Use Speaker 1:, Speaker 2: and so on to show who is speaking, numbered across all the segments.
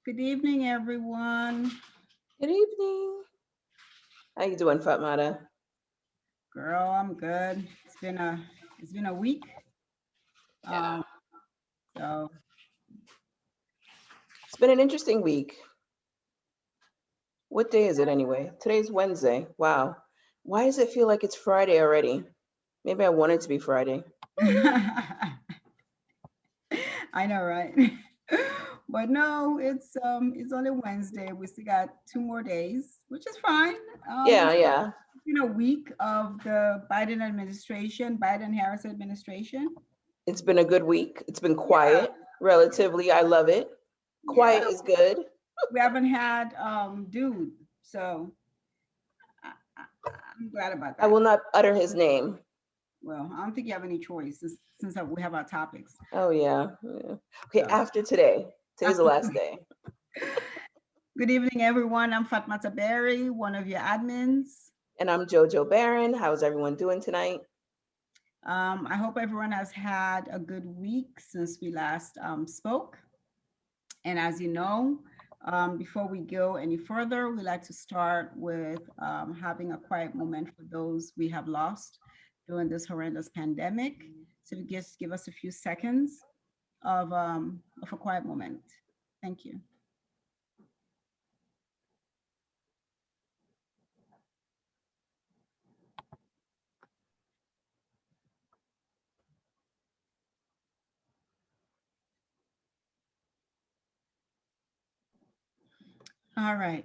Speaker 1: Good evening, everyone.
Speaker 2: Good evening. How you doing, Fatmata?
Speaker 1: Girl, I'm good. It's been a week.
Speaker 2: Yeah.
Speaker 1: Um, so
Speaker 2: It's been an interesting week. What day is it anyway? Today's Wednesday. Wow. Why does it feel like it's Friday already? Maybe I want it to be Friday.
Speaker 1: I know, right? But no, it's only Wednesday. We still got 2 more days, which is fine.
Speaker 2: Yeah,
Speaker 1: It's
Speaker 2: yeah.
Speaker 1: been a week of the Biden administration, Biden-Harris administration.
Speaker 2: It's been a good week. It's been
Speaker 1: Yeah,
Speaker 2: quiet, relatively. I love it.
Speaker 1: yeah.
Speaker 2: Quiet is good.
Speaker 1: We haven't had dude, so I, I, I'm glad about
Speaker 2: I
Speaker 1: that.
Speaker 2: will not utter his name.
Speaker 1: Well, I don't think you have any choice since we have our topics.
Speaker 2: Oh, yeah. Yeah. Okay,
Speaker 1: So
Speaker 2: after today. Today's the
Speaker 1: after
Speaker 2: last day.
Speaker 1: good evening, everyone. I'm Fatmata Berry, one of your admins.
Speaker 2: And I'm JoJo Barron. How's everyone doing tonight?
Speaker 1: I hope everyone has had a good week since we last spoke. And as you know, before we go any further, we like to start with having a quiet moment for those we have lost during this horrendous pandemic. So if you just give us a few seconds of a quiet moment. Thank you. All right.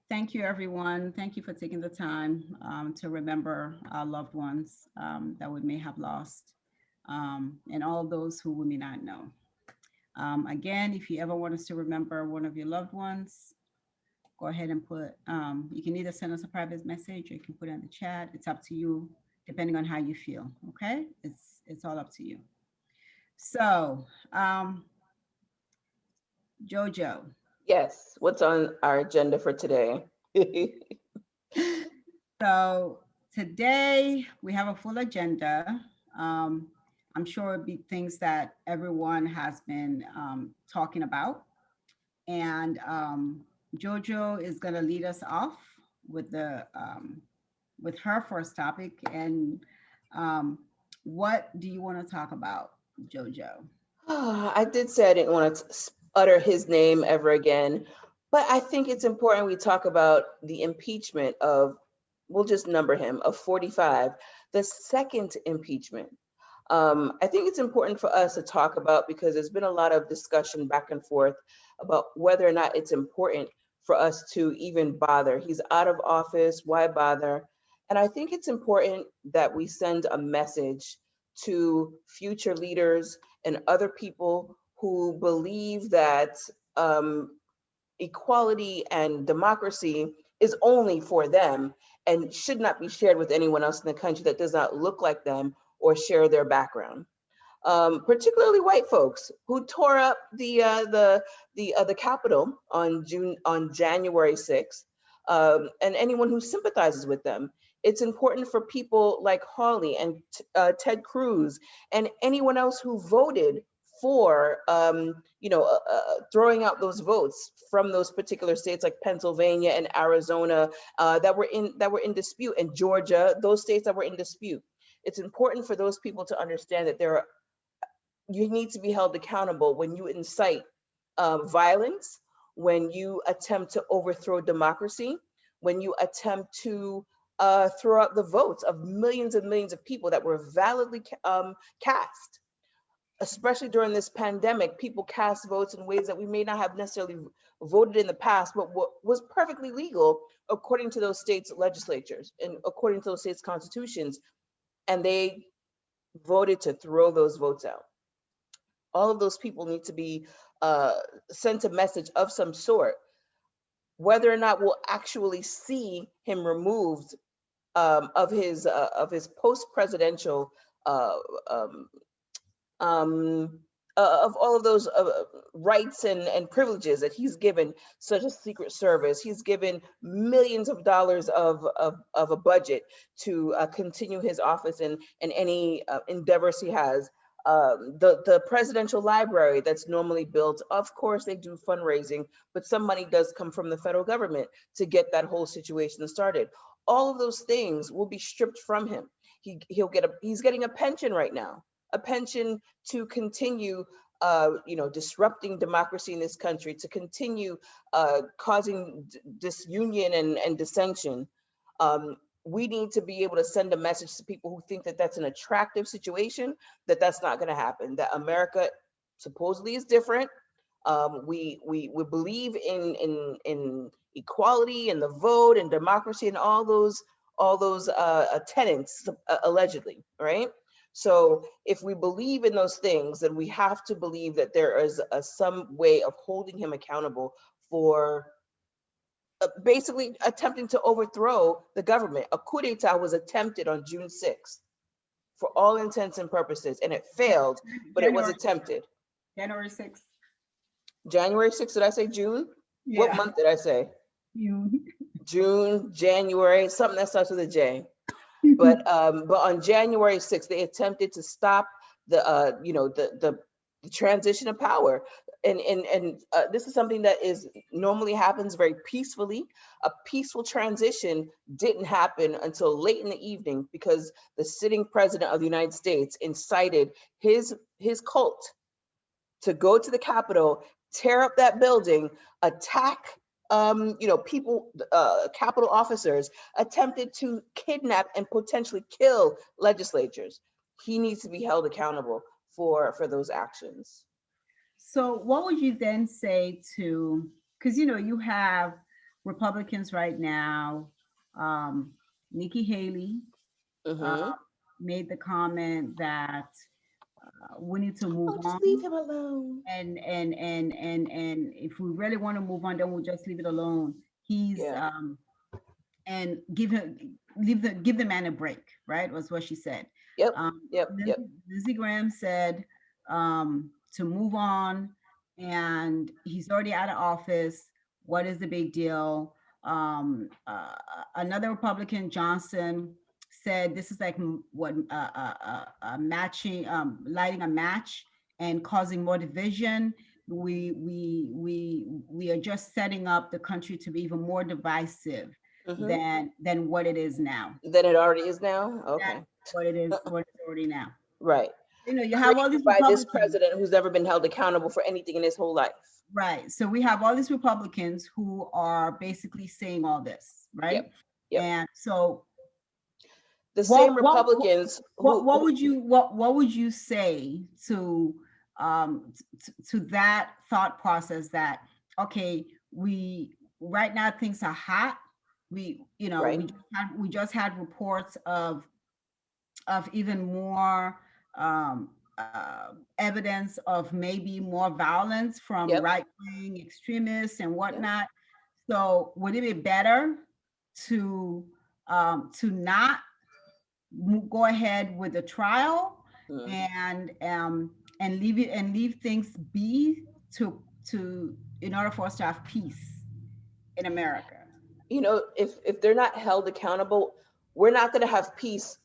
Speaker 1: Thank you, everyone. Thank you for taking the time to remember our loved ones that we may have lost and all those who we may not know. Again, if you ever want us to remember one of your loved ones, go ahead and you can either send us a private message or you can put it in the chat. It's up to you, depending on how you feel. Okay. It's all up to you. So, Jojo.
Speaker 2: Yes. What's on our agenda for today?
Speaker 1: So today we have a full agenda. Um, I'm sure it'll be things that everyone has been talking about. And Jojo is going to lead us off with with her first topic. And um, what do you want to talk about, Jojo?
Speaker 2: I did say I didn't want to utter his name ever again, but I think it's important we talk about the impeachment of, we'll just number him, of 45, the second impeachment. I think it's important for us to talk about because there's been a lot of discussion back and forth about whether or not it's important for us to even bother. He's out of office, why bother? And I think it's important that we send a message to future leaders and other people who believe that um, equality and democracy is only for them and should not be shared with anyone else in the country that does not look like them or share their background. Particularly white folks who tore up the Capitol on January 6th, and anyone who sympathizes with them. It's important for people like Hawley and Ted Cruz and anyone else who voted for throwing out those votes from those particular states like Pennsylvania and Arizona that were in dispute, and Georgia, those states that were in dispute. It's important for those people to understand that you need to be held accountable when you incite violence, when you attempt to overthrow democracy, when you attempt to throw out the votes of millions and millions of people that were validly cast. Especially during this pandemic, people cast votes in ways that we may not have necessarily voted in the past, but what was perfectly legal according to those states' legislatures and according to those states' constitutions, and they voted to throw those votes out. All of those people need to be uh, sent a message of some sort. Whether or not we'll actually see him removed of his post presidential uh, um, um, of all of those rights and privileges that he's given, such as Secret Service. He's given millions of dollars of a budget to continue his office and any endeavors he has. The presidential library that's normally built, of course they do fundraising, but some money does come from the federal government to get that whole situation started. All of those things will be stripped from him. He's getting a pension right now, a pension to continue disrupting democracy in this country, to continue causing disunion and dissension. We need to be able to send a message to people who think that that's an attractive situation, that that's not going to happen, that America supposedly is different. We believe in equality and the vote and democracy and all those tenets, allegedly, right? So if we believe in those things, then we have to believe that there is some way of holding him accountable for basically attempting to overthrow the government. A coup d'etat was attempted on June 6th for all intents and purposes, and it failed, but it was
Speaker 1: January
Speaker 2: attempted.
Speaker 1: January 6th.
Speaker 2: January 6th, did I say June? What
Speaker 1: Yeah.
Speaker 2: month did I say?
Speaker 1: June.
Speaker 2: June, January, something that starts with a J. But on January 6th, they attempted to stop the transition of power. And this is something that is normally happens very peacefully. A peaceful transition didn't happen until late in the evening because the sitting president of the United States incited his cult to go to the Capitol, tear up that building, attack people, Capitol officers, attempted to kidnap and potentially kill legislatures. He needs to be held accountable for those actions.
Speaker 1: So, what would you then say to, because you have Republicans right now, Nikki Haley uh,
Speaker 2: Mm-hmm.
Speaker 1: made the comment that we need to move
Speaker 2: Oh, just
Speaker 1: on,
Speaker 2: leave him alone.
Speaker 1: and if we really want to move on, then we'll just leave it alone. He's
Speaker 2: Yeah.
Speaker 1: and give the man a break, right? Was what she said.
Speaker 2: Yep. Yep.
Speaker 1: Lindsey Graham said to move on, and he's already out of office. What is the big deal? Another Republican, Johnson, said this is like what matching, lighting a match and causing more division. We are just setting up the country to be even more divisive
Speaker 2: Mm-hmm.
Speaker 1: than what it is now.
Speaker 2: Then it already is now.
Speaker 1: That's
Speaker 2: Okay.
Speaker 1: what it's already now.
Speaker 2: Right.
Speaker 1: You have all
Speaker 2: Created
Speaker 1: these
Speaker 2: by this
Speaker 1: Republicans,
Speaker 2: president who's never been held accountable for anything in his whole life.
Speaker 1: right? So we have all these Republicans who are basically saying all this, right?
Speaker 2: Yep. Yep.
Speaker 1: And so
Speaker 2: The
Speaker 1: what
Speaker 2: same
Speaker 1: what
Speaker 2: Republicans
Speaker 1: what
Speaker 2: who
Speaker 1: would you what would you say to that thought process that, okay, we right now things are hot. We
Speaker 2: right.
Speaker 1: we just had reports of even more evidence of maybe more violence from
Speaker 2: Yep.
Speaker 1: right-wing extremists and
Speaker 2: Yep.
Speaker 1: whatnot. So would it be better to not go ahead with the trial
Speaker 2: Mm.
Speaker 1: and leave things be to in order for us to have peace in America?
Speaker 2: If they're not held accountable, we're not going to have peace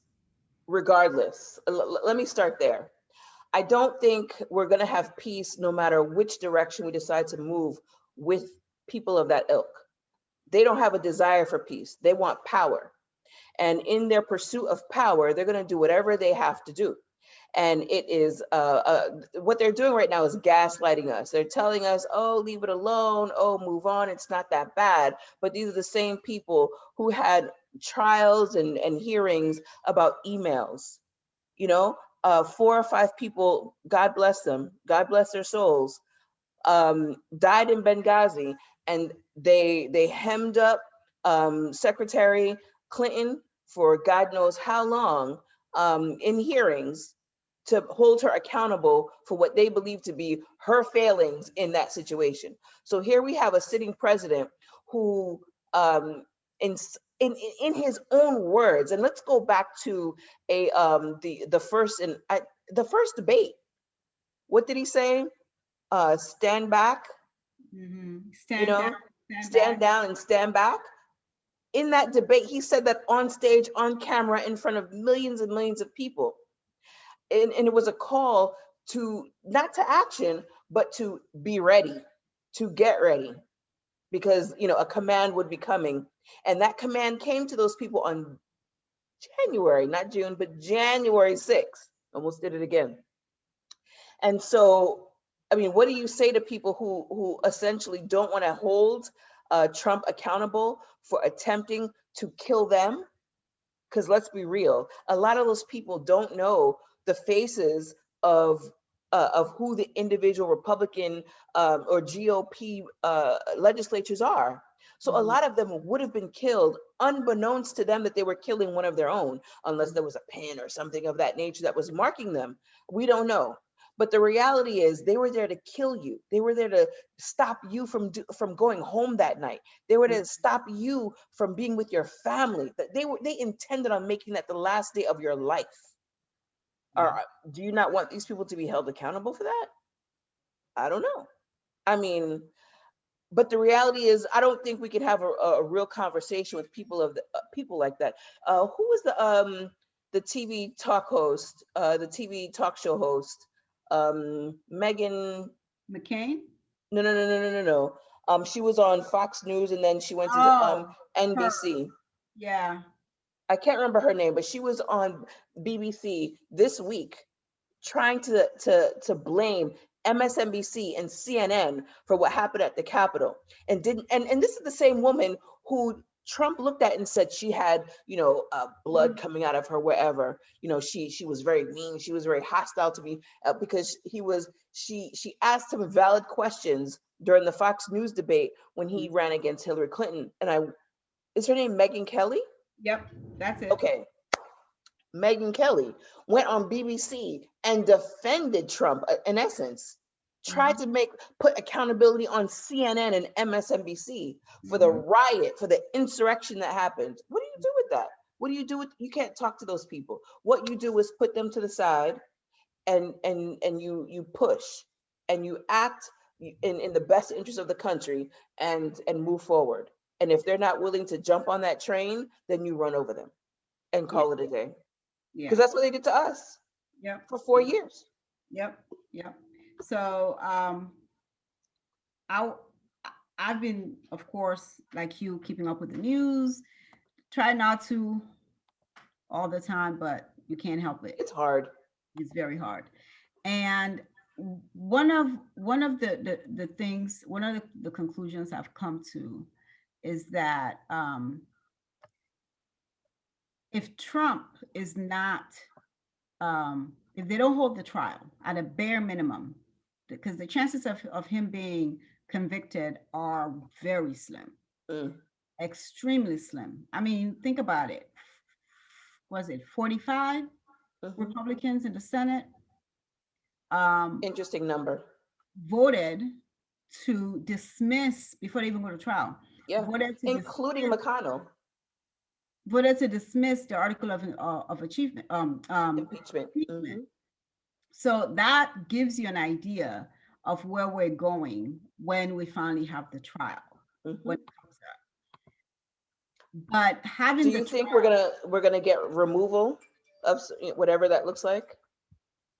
Speaker 2: regardless. Let me start there. I don't think we're going to have peace no matter which direction we decide to move with people of that ilk. They don't have a desire for peace. They want power. And in their pursuit of power, they're going to do whatever they have to do. And it is what they're doing right now is gaslighting us. They're telling us, oh, leave it alone, oh, move on, it's not that bad. But these are the same people who had trials and hearings about emails. 4 or 5 people, God bless them, God bless their souls, died in Benghazi, and they hemmed up Secretary Clinton for God knows how long in hearings to hold her accountable for what they believe to be her failings in that situation. So here we have a sitting president who, in in his own words, and let's go back to the first debate. What did he say? Stand back, you
Speaker 1: Stand down,
Speaker 2: know,
Speaker 1: stand
Speaker 2: stand
Speaker 1: back.
Speaker 2: down and stand back. In that debate, he said that on stage, on camera, in front of millions and millions of people. and it was a call to not to action, but to be ready, to get ready, because a command would be coming, and that command came to those people on January, not June, but January 6th. Almost did it again. And so, I mean, what do you say to people who essentially don't want to hold Trump accountable for attempting to kill them? Because let's be real, a lot of those people don't know the faces of who the individual Republican or GOP legislatures are. So a
Speaker 1: Mhm.
Speaker 2: lot of them would have been killed unbeknownst to them that they were killing one of their own, unless
Speaker 1: Mhm.
Speaker 2: there was a pin or something of that nature that was marking them. We don't know. But the reality is they were there to kill you. They were there to stop you from going home that night. They were to stop you from being with your family. That they intended on making that the last day of your life.
Speaker 1: Yeah.
Speaker 2: Or do you not want these people to be held accountable for that? I don't know. I mean, but the reality is, I don't think we could have a real conversation with people of people like that. Who was the TV talk host, the TV talk show host, Megan?
Speaker 1: McCain.
Speaker 2: No, no, no, no, no, no, no. She was on Fox News and then she went to
Speaker 1: Oh, her.
Speaker 2: NBC.
Speaker 1: Yeah.
Speaker 2: I can't remember her name, but she was on BBC this week trying to blame MSNBC and CNN for what happened at the Capitol, and didn't and this is the same woman who Trump looked at and said she had blood
Speaker 1: Mhm.
Speaker 2: coming out of her wherever. She was very mean, she was very hostile to me because she asked him valid questions during the Fox News debate when he ran against Hillary Clinton. And I is her name Megyn Kelly?
Speaker 1: Yep. That's it.
Speaker 2: Okay, Megyn Kelly went on BBC and defended Trump, in essence, tried
Speaker 1: Hmm.
Speaker 2: to put accountability on CNN and MSNBC for the
Speaker 1: Hmm.
Speaker 2: riot, for the insurrection that happened. What do you do with that? What do you do with you can't talk to those people? What you do is put them to the side and you push and you act in the best interest of the country and move forward. And if they're not willing to jump on that train, then you run over them and
Speaker 1: Yeah.
Speaker 2: call it a day, because
Speaker 1: Yeah.
Speaker 2: that's what they did to us
Speaker 1: Yep.
Speaker 2: for 4 years.
Speaker 1: Yep. Yep. So I I've been, of course, like you, keeping up with the news. Try not to all the time, but you can't help it.
Speaker 2: It's hard.
Speaker 1: It's very hard. And one of the things, one of the conclusions I've come to is that if Trump is not, if they don't hold the trial at a bare minimum, because the chances of him being convicted are very slim,
Speaker 2: Mm,
Speaker 1: extremely slim. I mean, think about it. Was it 45
Speaker 2: mhm.
Speaker 1: Republicans in the Senate um,
Speaker 2: Interesting number.
Speaker 1: voted to dismiss, before they even go to trial,
Speaker 2: Yeah,
Speaker 1: voted to
Speaker 2: including
Speaker 1: dismiss,
Speaker 2: McConnell.
Speaker 1: the article of achievement,
Speaker 2: Impeachment.
Speaker 1: impeachment.
Speaker 2: Hmm.
Speaker 1: So that gives you an idea of where we're going when we finally have the trial, when
Speaker 2: Hmm.
Speaker 1: it comes up. But
Speaker 2: Do
Speaker 1: having the
Speaker 2: you think
Speaker 1: trial,
Speaker 2: we're gonna get removal of whatever that looks like?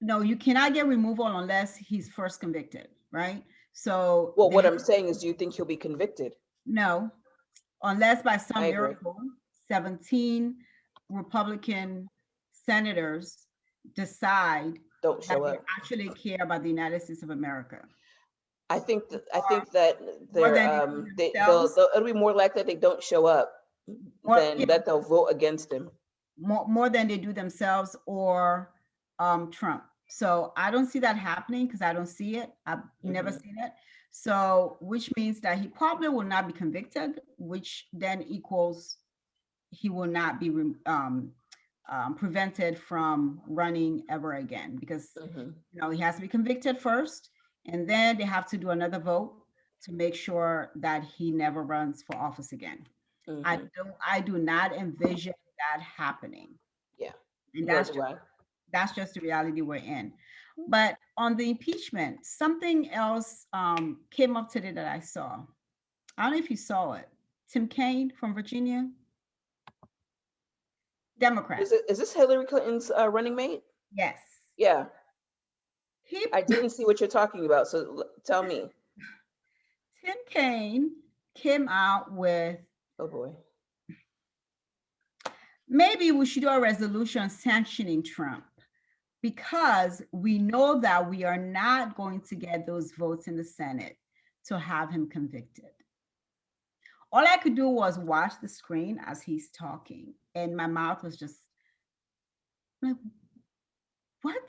Speaker 1: no, you cannot get removal unless he's first convicted, right? So
Speaker 2: Well,
Speaker 1: they
Speaker 2: what
Speaker 1: have
Speaker 2: I'm saying is, do you think he'll be convicted?
Speaker 1: no, unless by
Speaker 2: I
Speaker 1: some
Speaker 2: agree.
Speaker 1: miracle, 17 Republican senators decide
Speaker 2: Don't
Speaker 1: that
Speaker 2: show
Speaker 1: they
Speaker 2: up.
Speaker 1: actually care about the United States of America
Speaker 2: I think that
Speaker 1: more than they do themselves.
Speaker 2: it'll be more likely that they don't show up
Speaker 1: More,
Speaker 2: than that they'll vote against him.
Speaker 1: more than they do themselves or Trump. So I don't see that happening because I don't see it. I've never
Speaker 2: Hmm.
Speaker 1: seen it. So which means that he probably will not be convicted, which then equals he will not be prevented from running ever again because
Speaker 2: Hmm.
Speaker 1: he has to be convicted first, and then they have to do another vote to make sure that he never runs for office again.
Speaker 2: Hmm.
Speaker 1: I do not envision that happening,
Speaker 2: Yeah.
Speaker 1: and
Speaker 2: Nor do I.
Speaker 1: that's just the reality we're in. But on the impeachment, something else came up today that I saw. I don't know if you saw it. Tim Kaine from Virginia, Democrat.
Speaker 2: Is this Hillary Clinton's running mate?
Speaker 1: Yes.
Speaker 2: Yeah,
Speaker 1: He
Speaker 2: I didn't see what you're talking about. So tell me.
Speaker 1: Tim Kaine came out with,
Speaker 2: Oh boy.
Speaker 1: maybe we should do a resolution sanctioning Trump because we know that we are not going to get those votes in the Senate to have him convicted. All I could do was watch the screen as he's talking, and my mouth was just like, what?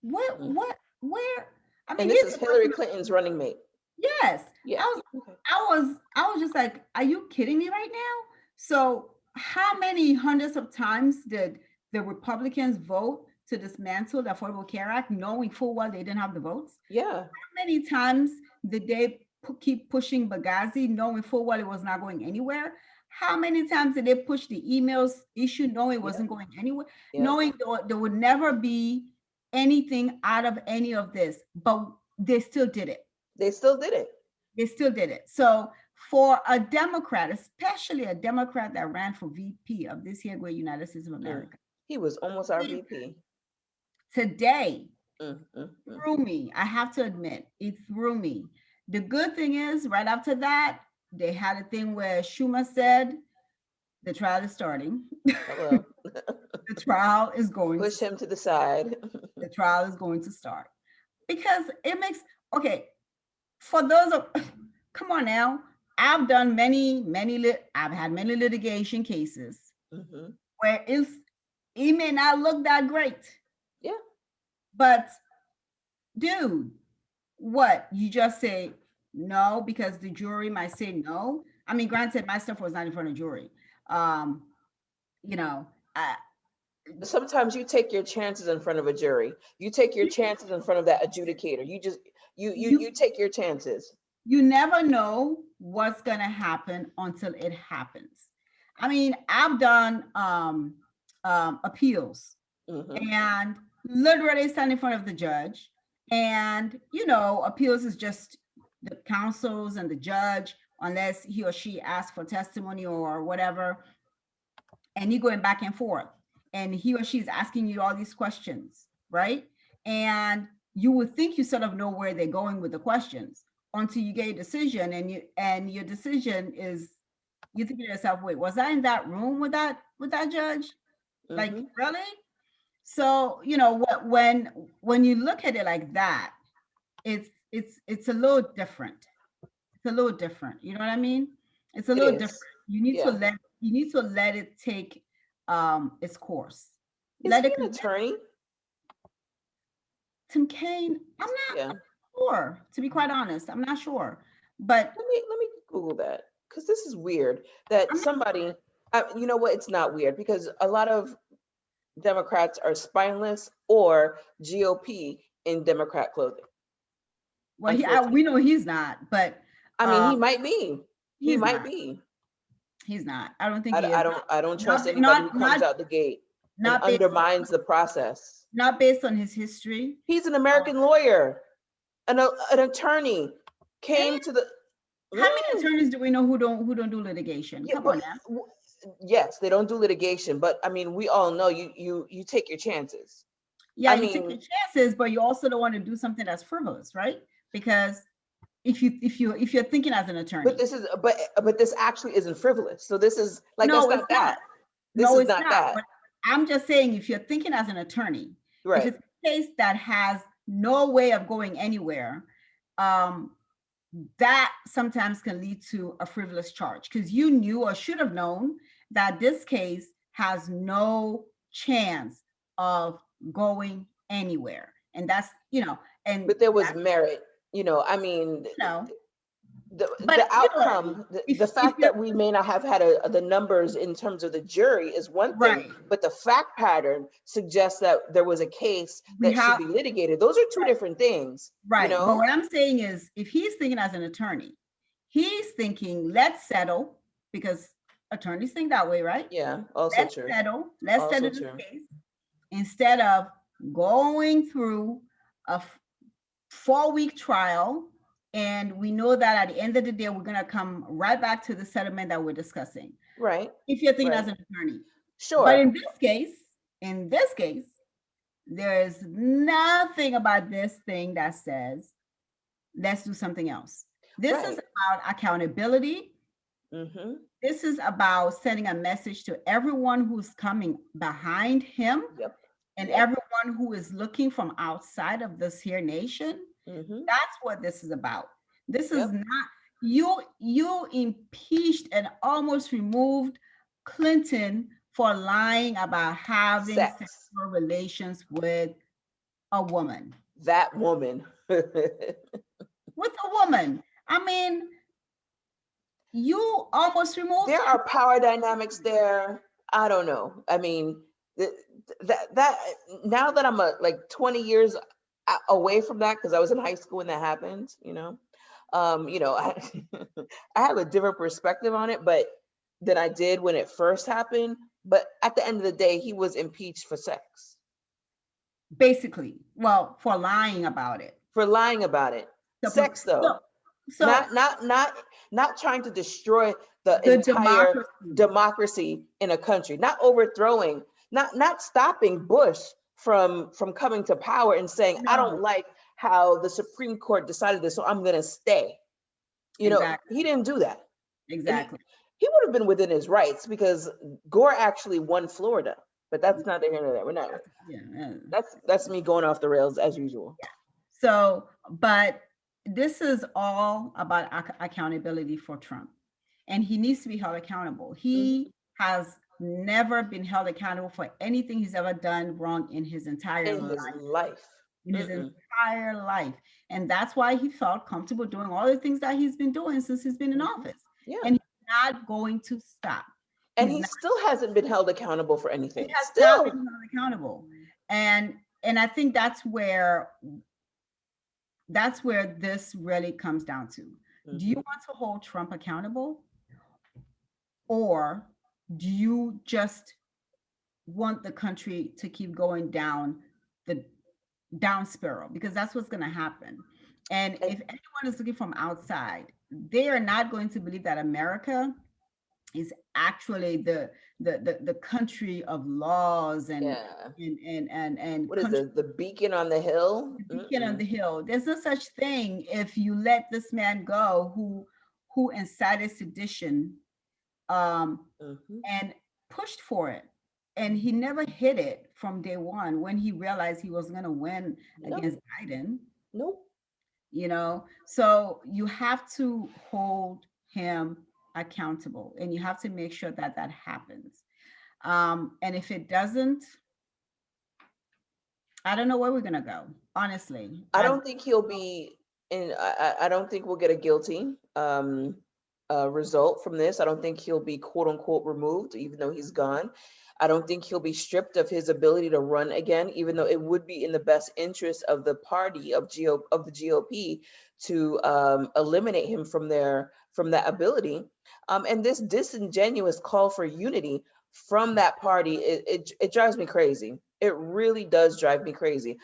Speaker 2: Mm.
Speaker 1: Where? I mean,
Speaker 2: And this
Speaker 1: he's
Speaker 2: is
Speaker 1: the
Speaker 2: Hillary
Speaker 1: person.
Speaker 2: Clinton's running mate.
Speaker 1: Yes.
Speaker 2: Yeah.
Speaker 1: I was
Speaker 2: Okay.
Speaker 1: I was just like, are you kidding me right now? So how many hundreds of times did the Republicans vote to dismantle the Affordable Care Act, knowing full well they didn't have the votes?
Speaker 2: Yeah.
Speaker 1: How many times did they keep pushing Benghazi, knowing full well it was not going anywhere? How many times did they push the emails issue, knowing it
Speaker 2: Yeah.
Speaker 1: wasn't going anywhere,
Speaker 2: Yeah.
Speaker 1: knowing there would never be anything out of any of this, but they still did it.
Speaker 2: They still did it.
Speaker 1: They still did it. So for a Democrat, especially a Democrat that ran for VP of this here great United States of
Speaker 2: Mm.
Speaker 1: America,
Speaker 2: He was almost our VP.
Speaker 1: today
Speaker 2: Mm, mm, mm.
Speaker 1: threw me. I have to admit, it threw me. The good thing is, right after that, they had a thing where Schumer said, the trial is starting.
Speaker 2: Hello.
Speaker 1: The trial is going
Speaker 2: Push
Speaker 1: to
Speaker 2: him to the side.
Speaker 1: the trial is going to start. Because it makes, okay, for those of, come on now, I've done I've had many litigation cases
Speaker 2: Hmm.
Speaker 1: where it may not look that great,
Speaker 2: Yeah.
Speaker 1: but dude, what, you just say no because the jury might say no? I mean, granted, my stuff was not in front of jury. um you know I,
Speaker 2: Sometimes you take your chances in front of a jury. You take your chances in front of that adjudicator. You just you
Speaker 1: you
Speaker 2: take your chances.
Speaker 1: you never know what's going to happen until it happens. I mean, I've done appeals,
Speaker 2: Hmm.
Speaker 1: and literally stand in front of the judge, and appeals is just the counsels and the judge, unless he or she asks for testimony or whatever, and you're going back and forth, and he or she is asking you all these questions, right? And you would think you sort of know where they're going with the questions until you get a decision, and your decision is, you think to yourself, wait, was I in that room with that judge? Like,
Speaker 2: Hmm.
Speaker 1: really? So when you look at it like that, it's a little different. It's a little different. You know what I mean? It's a
Speaker 2: It
Speaker 1: little different.
Speaker 2: is.
Speaker 1: You need to
Speaker 2: Yeah.
Speaker 1: let it take its course.
Speaker 2: Is
Speaker 1: Let
Speaker 2: he
Speaker 1: it.
Speaker 2: an attorney?
Speaker 1: Tim Kaine,
Speaker 2: Yeah.
Speaker 1: I'm sure, to be quite honest. I'm not sure. But
Speaker 2: Let me Google that because this is weird that
Speaker 1: I'm not,
Speaker 2: somebody. You know what? It's not weird because a lot of Democrats are spineless or GOP in Democrat clothing.
Speaker 1: well, we
Speaker 2: Unfortunately,
Speaker 1: know he's not, but
Speaker 2: I mean he
Speaker 1: um
Speaker 2: might be. He
Speaker 1: he's
Speaker 2: might
Speaker 1: not.
Speaker 2: be.
Speaker 1: He's not. I don't think he is.
Speaker 2: I don't trust
Speaker 1: Not
Speaker 2: anybody who comes
Speaker 1: not
Speaker 2: out the gate and
Speaker 1: not based
Speaker 2: undermines the process.
Speaker 1: not based on his history.
Speaker 2: He's an
Speaker 1: Um,
Speaker 2: American lawyer, an attorney,
Speaker 1: any
Speaker 2: came to the.
Speaker 1: How many
Speaker 2: Mm,
Speaker 1: attorneys do we know who don't do litigation?
Speaker 2: yeah,
Speaker 1: Come
Speaker 2: well,
Speaker 1: on now.
Speaker 2: yes, they don't do litigation, but I mean, we all know you take your chances.
Speaker 1: Yeah,
Speaker 2: I
Speaker 1: you take your
Speaker 2: mean,
Speaker 1: chances, but you also don't want to do something that's frivolous, right? Because if you're thinking as an
Speaker 2: but
Speaker 1: attorney,
Speaker 2: this is but this actually isn't frivolous. So this is like that's
Speaker 1: no, it's
Speaker 2: not
Speaker 1: not.
Speaker 2: that. This
Speaker 1: No,
Speaker 2: is
Speaker 1: it's
Speaker 2: not
Speaker 1: not.
Speaker 2: that.
Speaker 1: But I'm just saying, if you're thinking as an attorney, if
Speaker 2: Right.
Speaker 1: it's a case that has no way of going anywhere, um, that sometimes can lead to a frivolous charge because you knew or should have known that this case has no chance of going anywhere. And that's, and
Speaker 2: But there was
Speaker 1: that,
Speaker 2: merit. I mean,
Speaker 1: you know,
Speaker 2: the
Speaker 1: but you know what?
Speaker 2: outcome, the
Speaker 1: If
Speaker 2: fact
Speaker 1: you're
Speaker 2: that we may not have had the numbers in terms of the jury is one thing,
Speaker 1: right,
Speaker 2: but the fact pattern suggests that there was a case
Speaker 1: we
Speaker 2: that should
Speaker 1: have
Speaker 2: be litigated. Those are two different things, you
Speaker 1: right. But
Speaker 2: know?
Speaker 1: what I'm saying is, if he's thinking as an attorney, he's thinking, let's settle, because attorneys think that way, right?
Speaker 2: Yeah, also true.
Speaker 1: Let's
Speaker 2: Also
Speaker 1: settle this
Speaker 2: true.
Speaker 1: case instead of going through a 4-week trial. And we know that at the end of the day, we're going to come right back to the settlement that we're discussing.
Speaker 2: Right,
Speaker 1: If you're thinking as
Speaker 2: right.
Speaker 1: an attorney, but
Speaker 2: Sure.
Speaker 1: in this case, There is nothing about this thing that says, let's do something else. This is
Speaker 2: Right.
Speaker 1: about accountability.
Speaker 2: Mm-hmm.
Speaker 1: This is about sending a message to everyone who's coming behind him
Speaker 2: Yep.
Speaker 1: and
Speaker 2: Yep.
Speaker 1: everyone who is looking from outside of this here nation.
Speaker 2: Mm-hmm.
Speaker 1: That's what this is about. This is
Speaker 2: Yep.
Speaker 1: not you impeached and almost removed Clinton for lying about having
Speaker 2: Sex.
Speaker 1: sexual relations with a woman.
Speaker 2: That woman. There
Speaker 1: With a woman. I mean, you almost removed him.
Speaker 2: are power dynamics there. I don't know. I mean, th- that now that I'm like 20 years away from that, because I was in high school when that happened, I, I have a different perspective on it, but than I did when it first happened. But at the end of the day, he was impeached for sex,
Speaker 1: Basically, well, for lying about it.
Speaker 2: for lying about it.
Speaker 1: So,
Speaker 2: Sex,
Speaker 1: so,
Speaker 2: though,
Speaker 1: so
Speaker 2: not trying to destroy the
Speaker 1: the
Speaker 2: entire
Speaker 1: democracy.
Speaker 2: democracy in a country, not overthrowing, not stopping Bush from coming to power and saying, I don't
Speaker 1: No,
Speaker 2: like how the Supreme Court decided this, so I'm going to stay.
Speaker 1: exactly,
Speaker 2: He didn't do that.
Speaker 1: exactly.
Speaker 2: He would have been within his rights because Gore actually won Florida, but that's not the here nor there. We're not.
Speaker 1: Yeah.
Speaker 2: That's me going off the rails as usual.
Speaker 1: So, but this is all about accountability for Trump, and he needs to be held accountable.
Speaker 2: Hmm.
Speaker 1: He has never been held accountable for anything he's ever done wrong in his entire
Speaker 2: In
Speaker 1: life.
Speaker 2: his life.
Speaker 1: In his
Speaker 2: Mm-mm.
Speaker 1: entire life. And that's why he felt comfortable doing all the things that he's been doing since he's been in
Speaker 2: Hmm.
Speaker 1: office.
Speaker 2: Yeah.
Speaker 1: And he's not going to stop.
Speaker 2: And
Speaker 1: He's
Speaker 2: he
Speaker 1: not,
Speaker 2: still hasn't been held accountable for
Speaker 1: he
Speaker 2: anything.
Speaker 1: has not been
Speaker 2: Still.
Speaker 1: held accountable. And I think that's where this really comes down to. Do you
Speaker 2: Hmm.
Speaker 1: want to hold Trump accountable, or do you just want the country to keep going down the down spiral, because that's what's going to happen. And
Speaker 2: And
Speaker 1: if anyone is looking from outside, they are not going to believe that America is actually the country of laws
Speaker 2: yeah.
Speaker 1: and
Speaker 2: What is
Speaker 1: country,
Speaker 2: the beacon on the hill?
Speaker 1: the beacon on
Speaker 2: Mm-mm.
Speaker 1: the hill. There's no such thing. If you let this man go, who incited sedition, um,
Speaker 2: Hmm.
Speaker 1: and pushed for it. And he never hid it from day one when he realized he was going to win
Speaker 2: No.
Speaker 1: against Biden,
Speaker 2: Nope.
Speaker 1: So you have to hold him accountable, and you have to make sure that that happens. And if it doesn't, I don't know where we're going to go. Honestly,
Speaker 2: I
Speaker 1: I
Speaker 2: don't think he'll be in. I don't think we'll get a guilty result from this. I don't think he'll be quote unquote removed, even though he's gone. I don't think he'll be stripped of his ability to run again, even though it would be in the best interest of the party of the GOP to eliminate him from that ability. And this disingenuous call for unity from that party, it drives me crazy. It really does drive me crazy.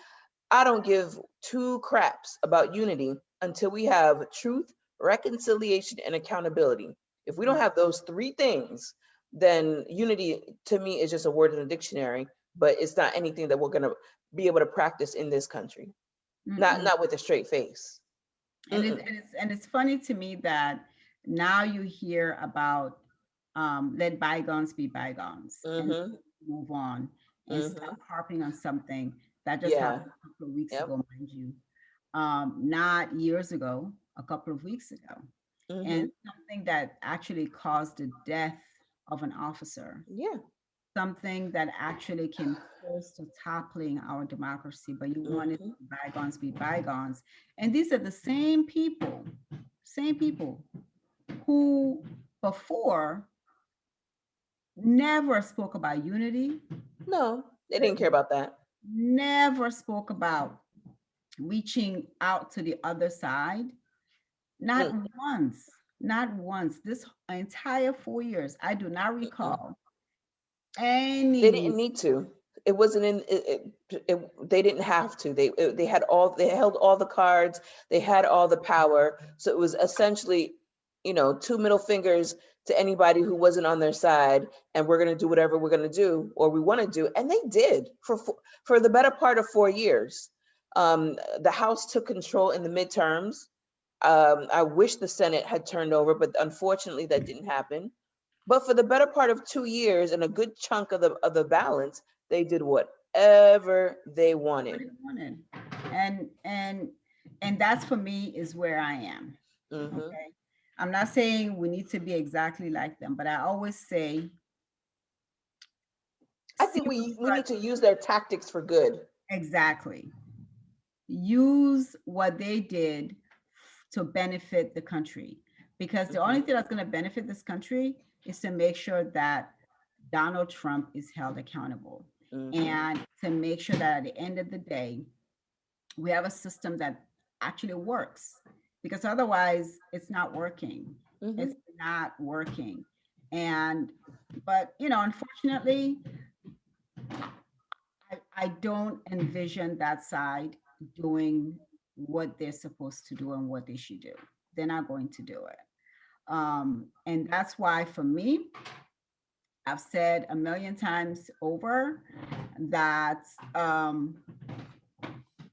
Speaker 2: I don't give two craps about unity until we have truth, reconciliation, and accountability. If we don't have those three things, then unity to me is just a word in the dictionary, but it's not anything that we're going to be able to practice in this country.
Speaker 1: mm-mm.
Speaker 2: Not with a straight face.
Speaker 1: And it's
Speaker 2: Mm-mm.
Speaker 1: funny to me that now you hear about, let bygones be bygones, and
Speaker 2: Mm-hmm.
Speaker 1: move on and
Speaker 2: Mm-hmm.
Speaker 1: stop harping on something that just
Speaker 2: Yeah.
Speaker 1: happened a couple of weeks
Speaker 2: Yep.
Speaker 1: ago, mind you, not years ago, a couple of weeks ago,
Speaker 2: Mm-hmm.
Speaker 1: and something that actually caused the death of an officer,
Speaker 2: Yeah.
Speaker 1: something that actually came close to toppling our democracy, but you wanted
Speaker 2: Mm-hmm.
Speaker 1: bygones be bygones. And these are the same people who before never spoke about unity,
Speaker 2: No, they didn't care about that.
Speaker 1: never spoke about reaching out to the other side. Not
Speaker 2: Mm,
Speaker 1: once, not once. This entire 4 years, I do not
Speaker 2: mm-mm.
Speaker 1: recall
Speaker 2: They
Speaker 1: any.
Speaker 2: didn't need to. It wasn't in they didn't have to. They held all the cards. They had all the power. So it was essentially two middle fingers to anybody who wasn't on their side, and we're going to do whatever we're going to do or we want to do. And they did for the better part of 4 years. The House took control in the midterms. I wish the Senate had turned over, but unfortunately that didn't happen. But for the better part of 2 years and a good chunk of the balance, they did whatever they
Speaker 1: What
Speaker 2: wanted.
Speaker 1: it wanted. And and and that's for me is where I am.
Speaker 2: Hmm.
Speaker 1: Okay. I'm not saying we need to be exactly like them, but I always say
Speaker 2: I
Speaker 1: see
Speaker 2: think
Speaker 1: what
Speaker 2: we
Speaker 1: you
Speaker 2: need to use their tactics for good.
Speaker 1: exactly. Use what they did to benefit the country. Because the only
Speaker 2: Hmm.
Speaker 1: thing that's going to benefit this country is to make sure that Donald Trump is held accountable
Speaker 2: Hmm.
Speaker 1: and to make sure that at the end of the day, we have a system that actually works. Because otherwise, it's not working. It's
Speaker 2: Hmm.
Speaker 1: not working. And, but, unfortunately, I don't envision that side doing what they're supposed to do and what they should do. They're not going to do it. And that's why, for me, I've said a million times over that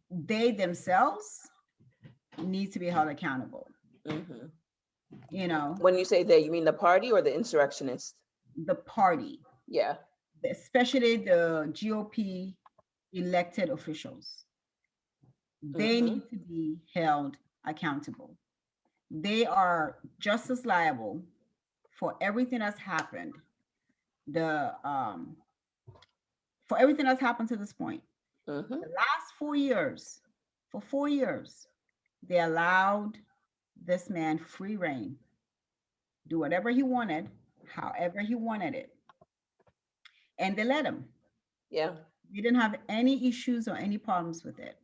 Speaker 1: they themselves need to be held accountable.
Speaker 2: Hmm.
Speaker 1: You know,
Speaker 2: When you say they, you mean the party or the insurrectionists?
Speaker 1: the party,
Speaker 2: Yeah.
Speaker 1: especially the GOP elected officials, they
Speaker 2: Hmm.
Speaker 1: need to be held accountable. They are just as liable for everything that's happened. The For everything that's happened to this point.
Speaker 2: Hmm.
Speaker 1: The last 4 years, for 4 years, they allowed this man free reign, do whatever he wanted, however he wanted it, and they let him.
Speaker 2: Yeah.
Speaker 1: They didn't have any issues or any problems with it,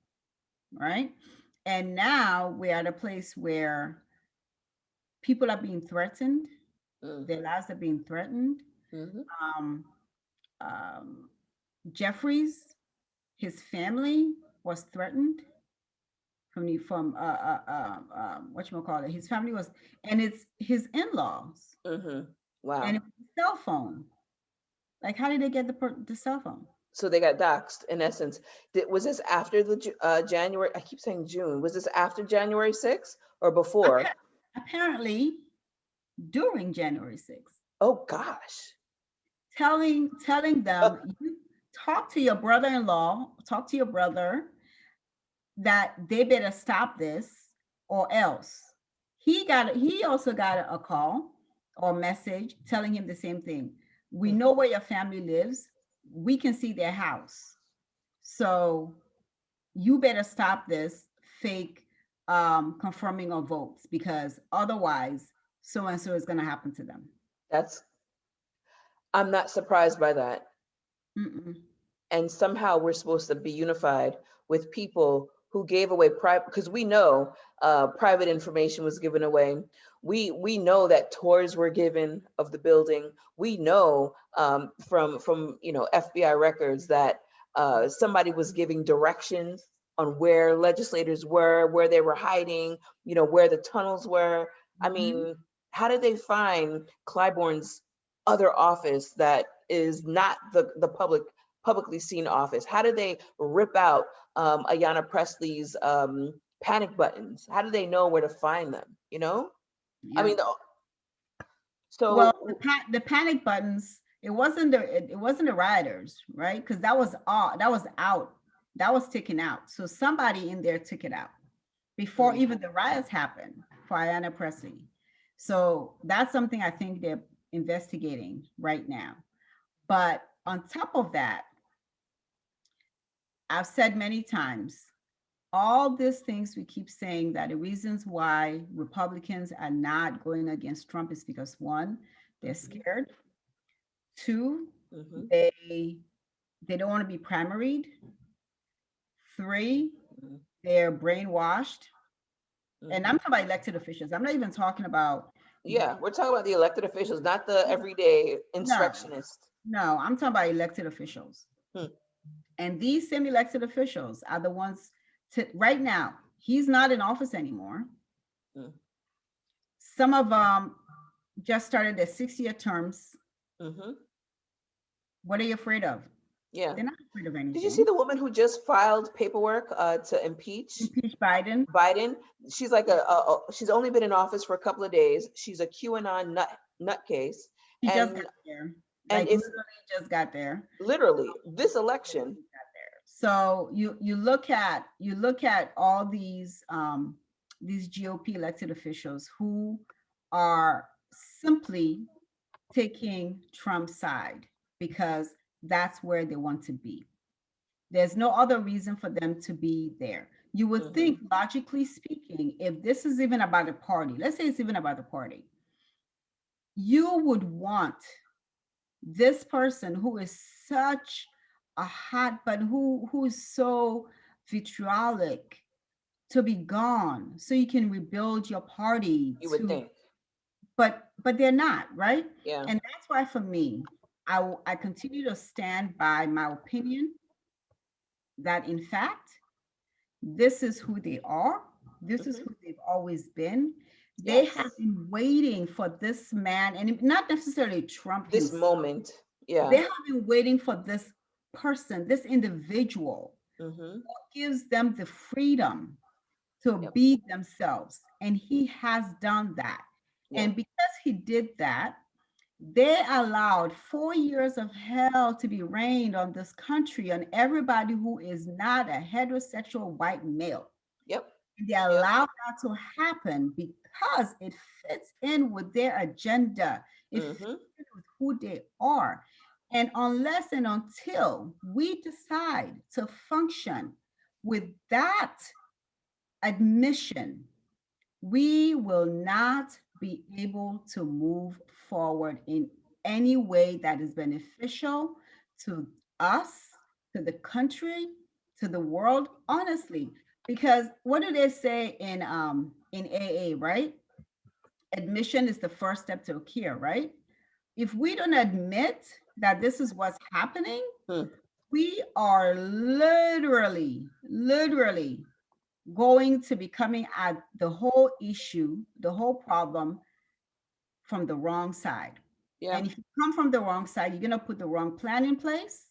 Speaker 1: right? And now we're at a place where people are being threatened, their
Speaker 2: Hmm.
Speaker 1: lives are being threatened.
Speaker 2: Hmm.
Speaker 1: Um, um, Jeffries, his family was threatened what you call it. His family was, and it's his in-laws,
Speaker 2: Hmm.
Speaker 1: and
Speaker 2: Wow.
Speaker 1: it was a cell phone. Like, how did they get the cell phone?
Speaker 2: So they got doxxed in essence. Was this after the January? I keep saying June. Was this after January 6th or before?
Speaker 1: Apparently, during January 6th,
Speaker 2: Oh gosh.
Speaker 1: telling them, you talk to your brother-in-law, talk to your brother that they better stop this or else. He also got a call or message telling him the same thing. We know where your family lives. We can see their house. So you better stop this fake confirming of votes because otherwise so and so is going to happen to them.
Speaker 2: That's I'm not surprised by that.
Speaker 1: Mm-mm.
Speaker 2: And somehow we're supposed to be unified with people who gave away private, because we know private information was given away. We know that tours were given of the building. We know from FBI records that somebody was giving directions on where legislators were, where they were hiding, where the tunnels were. I
Speaker 1: Mm-hmm.
Speaker 2: mean, how did they find Clybourne's other office that is not the publicly seen office? How did they rip out Ayanna Presley's panic buttons? How do they know where to find them? I
Speaker 1: Yeah.
Speaker 2: mean,
Speaker 1: Well,
Speaker 2: so
Speaker 1: the panic buttons. It wasn't the rioters, right? Because that was all that was out. That was taken out. So somebody in there took it out before
Speaker 2: mm,
Speaker 1: even the riots happened for Ayanna Presley. So that's something I think they're investigating right now. But on top of that, I've said many times, all these things we keep saying that the reasons why Republicans are not going against Trump is because one, they're
Speaker 2: mhm,
Speaker 1: scared. Two,
Speaker 2: mhm,
Speaker 1: they they don't want to be primaried. Three,
Speaker 2: mhm,
Speaker 1: they're brainwashed. And I'm
Speaker 2: mhm.
Speaker 1: talking about elected officials. I'm not even talking about
Speaker 2: Yeah, we're talking about the elected officials, not the everyday
Speaker 1: no,
Speaker 2: insurrectionist.
Speaker 1: no, I'm talking about elected officials.
Speaker 2: Hmm.
Speaker 1: And these same elected officials are the ones to right now, he's not in office anymore.
Speaker 2: Hmm.
Speaker 1: Some of them just started their 6-year terms.
Speaker 2: Mm-hmm.
Speaker 1: What are you afraid of?
Speaker 2: Yeah.
Speaker 1: They're not afraid of
Speaker 2: Did you see
Speaker 1: anything.
Speaker 2: the woman who just filed paperwork to impeach
Speaker 1: Impeach Biden.
Speaker 2: Biden? She's like she's only been in office for a couple of days. She's a QAnon nutcase,
Speaker 1: She just got
Speaker 2: and
Speaker 1: there.
Speaker 2: and
Speaker 1: Like
Speaker 2: it's
Speaker 1: literally just got there.
Speaker 2: literally this election.
Speaker 1: So you look at all these GOP elected officials who are simply taking Trump's side because that's where they want to be. There's no other reason for them to be there. You would
Speaker 2: Mm-hmm.
Speaker 1: think, logically speaking, if this is even about a party, let's say it's even about a party, you would want this person who is such a hot, but who is so vitriolic to be gone so you can rebuild your party
Speaker 2: You would
Speaker 1: to,
Speaker 2: think.
Speaker 1: but they're not, right?
Speaker 2: Yeah.
Speaker 1: And that's why for me, I continue to stand by my opinion that in fact this is who they are. This is
Speaker 2: Mm-hmm.
Speaker 1: who they've always been. They have
Speaker 2: Yes.
Speaker 1: been waiting for this man, and not necessarily Trump
Speaker 2: This
Speaker 1: himself.
Speaker 2: moment.
Speaker 1: They
Speaker 2: Yeah.
Speaker 1: have been waiting for this person, this individual
Speaker 2: Mm-hmm.
Speaker 1: who gives them the freedom to
Speaker 2: Yep.
Speaker 1: be themselves. And he has done that.
Speaker 2: Yep.
Speaker 1: And because he did that, they allowed 4 years of hell to be rained on this country, on everybody who is not a heterosexual white male.
Speaker 2: Yep.
Speaker 1: And they
Speaker 2: Yep.
Speaker 1: allowed that to happen because it fits in with their agenda. It fits
Speaker 2: Mm-hmm.
Speaker 1: in with who they are. And unless and until we decide to function with that admission, we will not be able to move forward in any way that is beneficial to us, to the country, to the world, honestly. Because what do they say in AA, right? Admission is the first step to a cure, right? If we don't admit that this is what's happening,
Speaker 2: Hmm.
Speaker 1: we are literally going to be coming at the whole issue, the whole problem from the wrong side.
Speaker 2: Yeah.
Speaker 1: And if you come from the wrong side, you're going to put the wrong plan in place.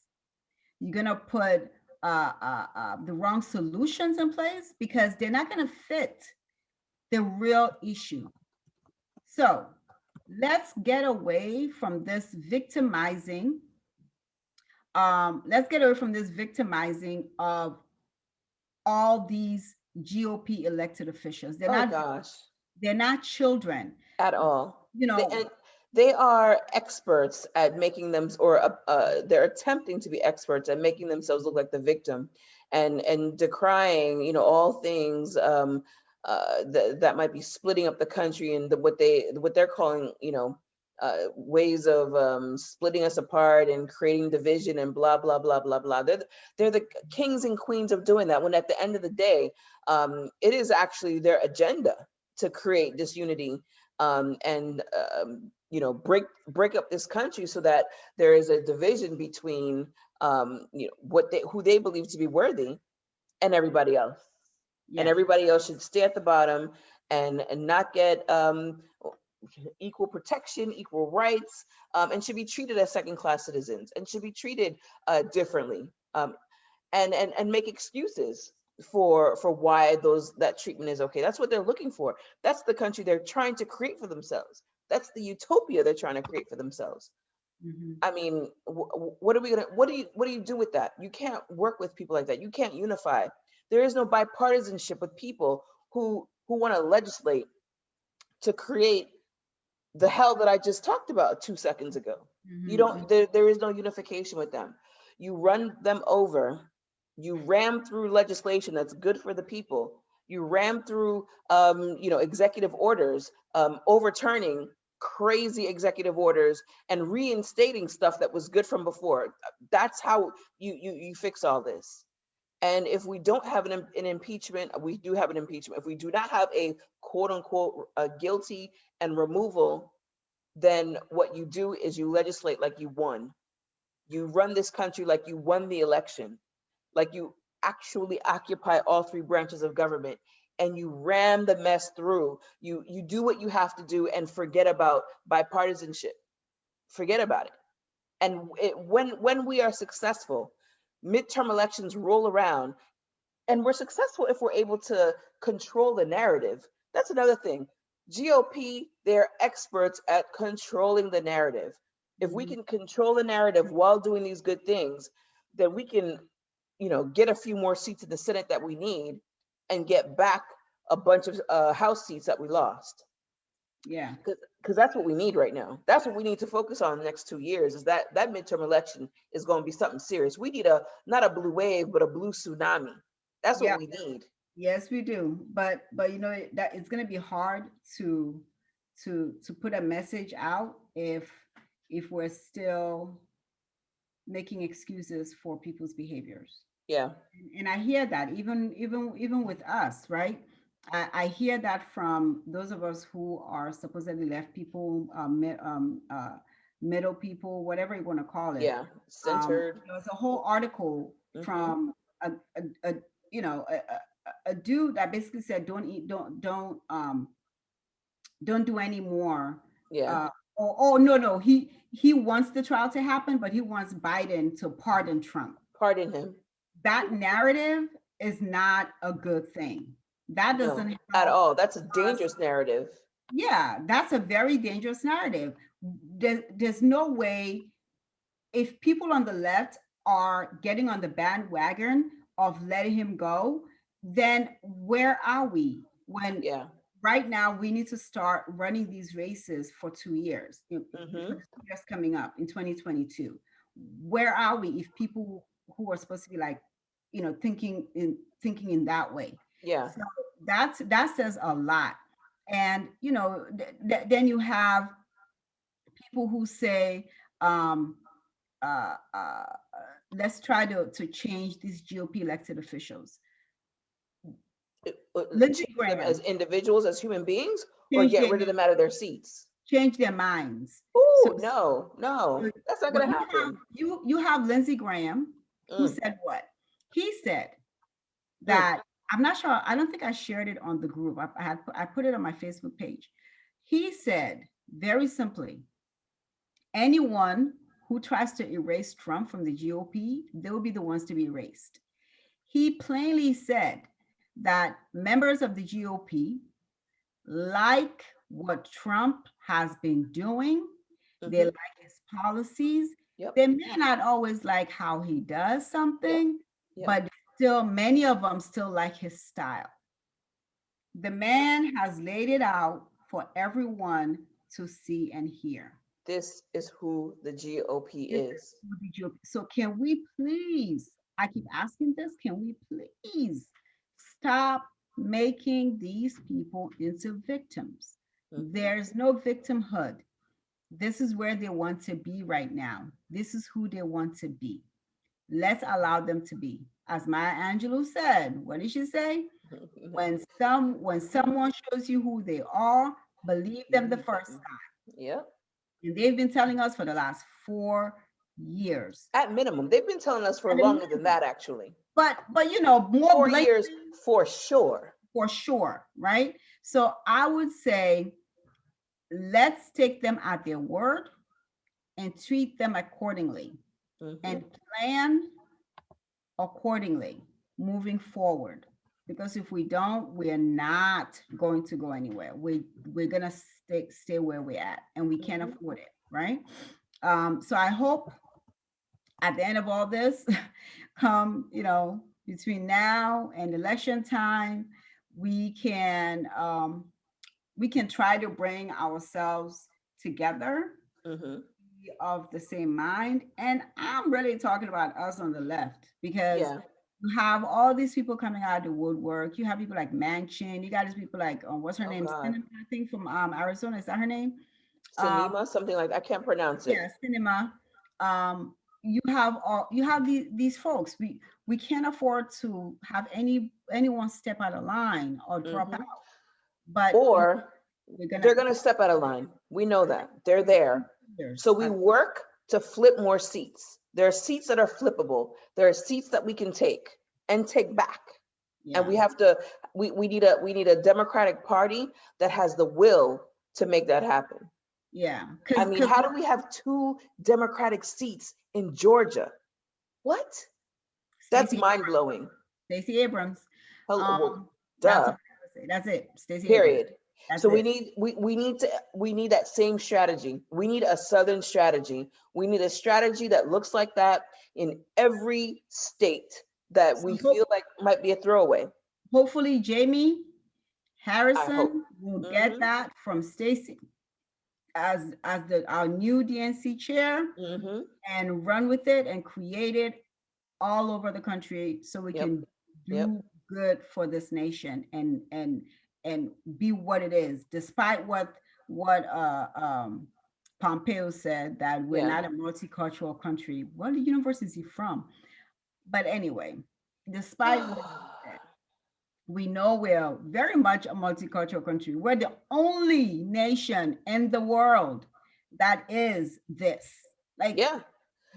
Speaker 1: You're going to put the wrong solutions in place because they're not going to fit the real issue. So let's get away from this victimizing. Let's get away from this victimizing of all these GOP elected officials.
Speaker 2: Oh gosh.
Speaker 1: They're not children.
Speaker 2: At all.
Speaker 1: You
Speaker 2: They,
Speaker 1: know,
Speaker 2: and they are experts at making them, or they're attempting to be experts at making themselves look like the victim, and decrying, all things that might be splitting up the country, and what they're calling, ways of splitting us apart and creating division and blah blah blah blah blah. They're the kings and queens of doing that. When at the end of the day, it is actually their agenda to create disunity, and break up this country so that there is a division between who they believe to be worthy and everybody else. And
Speaker 1: yes.
Speaker 2: everybody else should stay at the bottom and not get equal protection, equal rights, and should be treated as second class citizens, and should be treated differently, and make excuses for why that treatment is okay. That's what they're looking for. That's the country they're trying to create for themselves. That's the utopia they're trying to create for themselves.
Speaker 1: Mhm.
Speaker 2: I mean, what do you do with that? You can't work with people like that. You can't unify. There is no bipartisanship with people who want to legislate to create the hell that I just talked about 2 seconds ago. You
Speaker 1: Mhm.
Speaker 2: don't, there is no unification with them. You run them over. You ram through legislation that's good for the people. You ram through, executive orders, overturning crazy executive orders and reinstating stuff that was good from before. That's how you fix all this. And if we don't have an impeachment, we do have an impeachment. If we do not have a quote unquote guilty and removal, then what you do is you legislate like you won. You run this country like you won the election, like you actually occupy all three branches of government, and you ram the mess through. You do what you have to do and forget about bipartisanship. Forget about it. And when we are successful, midterm elections roll around, and we're successful if we're able to control the narrative. That's another thing. GOP, they're experts at controlling the narrative. If we
Speaker 1: Mhm.
Speaker 2: can control the narrative while doing these good things, then we can, get a few more seats in the Senate that we need and get back a bunch of House seats that we lost.
Speaker 1: Yeah.
Speaker 2: Because that's what we need right now. That's what we need to focus on the next 2 years. Is that midterm election is going to be something serious. We need a not a blue wave, but a blue tsunami. That's what
Speaker 1: Yeah.
Speaker 2: we need.
Speaker 1: Yes, we do. But that it's going to be hard to to put a message out if we're still making excuses for people's behaviors.
Speaker 2: Yeah,
Speaker 1: And I hear that even with us, right? I hear that from those of us who are supposedly left people, middle people, whatever you want to call it.
Speaker 2: yeah, centered.
Speaker 1: There was a whole article
Speaker 2: Mm-hmm.
Speaker 1: from a a dude that basically said, "Don't eat, don't do any more."
Speaker 2: Yeah,
Speaker 1: Oh no, no, he wants the trial to happen, but he wants Biden to pardon Trump.
Speaker 2: pardon him.
Speaker 1: That narrative is not a good thing. That
Speaker 2: No,
Speaker 1: doesn't
Speaker 2: at
Speaker 1: help
Speaker 2: all. That's a
Speaker 1: us.
Speaker 2: dangerous narrative.
Speaker 1: Yeah, that's a very dangerous narrative. There's no way, if people on the left are getting on the bandwagon of letting him go, then where are we when
Speaker 2: Yeah.
Speaker 1: right now we need to start running these races for 2 years, for
Speaker 2: Mm-hmm.
Speaker 1: the 2 years coming up in 2022? Where are we if people who are supposed to be like, thinking in that way?
Speaker 2: Yeah.
Speaker 1: So that says a lot. And then you have people who say, um, uh, uh, let's try to change these GOP elected officials. Lindsey
Speaker 2: Change them as
Speaker 1: Graham
Speaker 2: individuals, as human beings, or
Speaker 1: changed
Speaker 2: get
Speaker 1: their
Speaker 2: rid of them out of their seats.
Speaker 1: change their minds. So,
Speaker 2: Oh no,
Speaker 1: so
Speaker 2: no, that's not
Speaker 1: but
Speaker 2: gonna happen.
Speaker 1: you have Lindsey Graham who
Speaker 2: Mm,
Speaker 1: said what? He said
Speaker 2: mm,
Speaker 1: that, I'm not sure, I don't think I shared it on the group. I put it on my Facebook page. He said very simply, anyone who tries to erase Trump from the GOP, they will be the ones to be erased. He plainly said that members of the GOP like what Trump has been doing. They
Speaker 2: mm-hmm.
Speaker 1: like his policies.
Speaker 2: Yep.
Speaker 1: They may not always like how he does
Speaker 2: Yep.
Speaker 1: something,
Speaker 2: Yep.
Speaker 1: but still, many of them still like his style. The
Speaker 2: Yep.
Speaker 1: man has laid it out for everyone to see and hear.
Speaker 2: This is who the GOP
Speaker 1: This is
Speaker 2: is.
Speaker 1: who the GOP. So can we please, I keep asking this, can we please stop making these people into victims?
Speaker 2: Mm-hmm.
Speaker 1: There's no victimhood. This is where they want to be right now. This is who they want to be. Let's allow them to be. As Maya Angelou said, what did she say? When someone shows you who they are, believe them the
Speaker 2: Believe
Speaker 1: first
Speaker 2: them.
Speaker 1: time.
Speaker 2: Yep.
Speaker 1: And they've been telling us for the last 4 years.
Speaker 2: At minimum, they've been telling us for
Speaker 1: At a
Speaker 2: longer than
Speaker 1: minimum.
Speaker 2: that, actually.
Speaker 1: But more
Speaker 2: 4 years
Speaker 1: blatantly,
Speaker 2: for sure.
Speaker 1: for sure, right? So I would say let's take them at their word and treat them accordingly
Speaker 2: Mm-hmm.
Speaker 1: and plan accordingly moving forward. Because if we don't, we're not going to go anywhere. We're gonna stay where we're at, and we can't
Speaker 2: Mm-hmm.
Speaker 1: afford it, right? So I hope at the end of all this, come between now and election time, we can try to bring ourselves together,
Speaker 2: Mm-hmm.
Speaker 1: of the same mind. And I'm really talking about us on the left, because
Speaker 2: Yeah.
Speaker 1: you have all these people coming out of the woodwork. You have people like Manchin. You got these people like, what's her
Speaker 2: Oh
Speaker 1: name?
Speaker 2: God.
Speaker 1: Cinema, I think, from Arizona. Is that her name? Um,
Speaker 2: Cinema, something like I can't pronounce it.
Speaker 1: yeah, Cinema. You have these folks. We can't afford to have anyone step out of line or drop out.
Speaker 2: Mm-hmm.
Speaker 1: But
Speaker 2: Or
Speaker 1: we're
Speaker 2: they're
Speaker 1: gonna
Speaker 2: going to step out of line. We know that. They're there. So
Speaker 1: years.
Speaker 2: we work to flip more seats. There are seats that are flippable. There are seats that we can take and take back. And
Speaker 1: Yeah.
Speaker 2: we have to we need a Democratic Party that has the will to make that happen.
Speaker 1: Yeah,
Speaker 2: I
Speaker 1: because
Speaker 2: mean, how do we have two Democratic seats in Georgia? What? That's
Speaker 1: Stacey
Speaker 2: mind blowing.
Speaker 1: Stacey Abrams.
Speaker 2: Well,
Speaker 1: That's all
Speaker 2: duh.
Speaker 1: I gotta say. That's it. Stacey Abrams.
Speaker 2: Period.
Speaker 1: That's
Speaker 2: So
Speaker 1: it.
Speaker 2: we need that same strategy. We need a Southern strategy. We need a strategy that looks like that in every state that
Speaker 1: So
Speaker 2: we feel like might be a throwaway.
Speaker 1: hopefully Jamie
Speaker 2: I hope.
Speaker 1: Harrison will get
Speaker 2: Mm-hmm.
Speaker 1: that from Stacey as the our new DNC chair
Speaker 2: Mm-hmm.
Speaker 1: and run with it and create it all over the country so we
Speaker 2: Yep.
Speaker 1: can
Speaker 2: Yep.
Speaker 1: do good for this nation and be what it is, despite what Pompeo said that we're
Speaker 2: Yeah.
Speaker 1: not a multicultural country. What universe is he from? But anyway, despite what he said, we know we're very much a multicultural country. We're the only nation in the world that is this. Like,
Speaker 2: Yeah.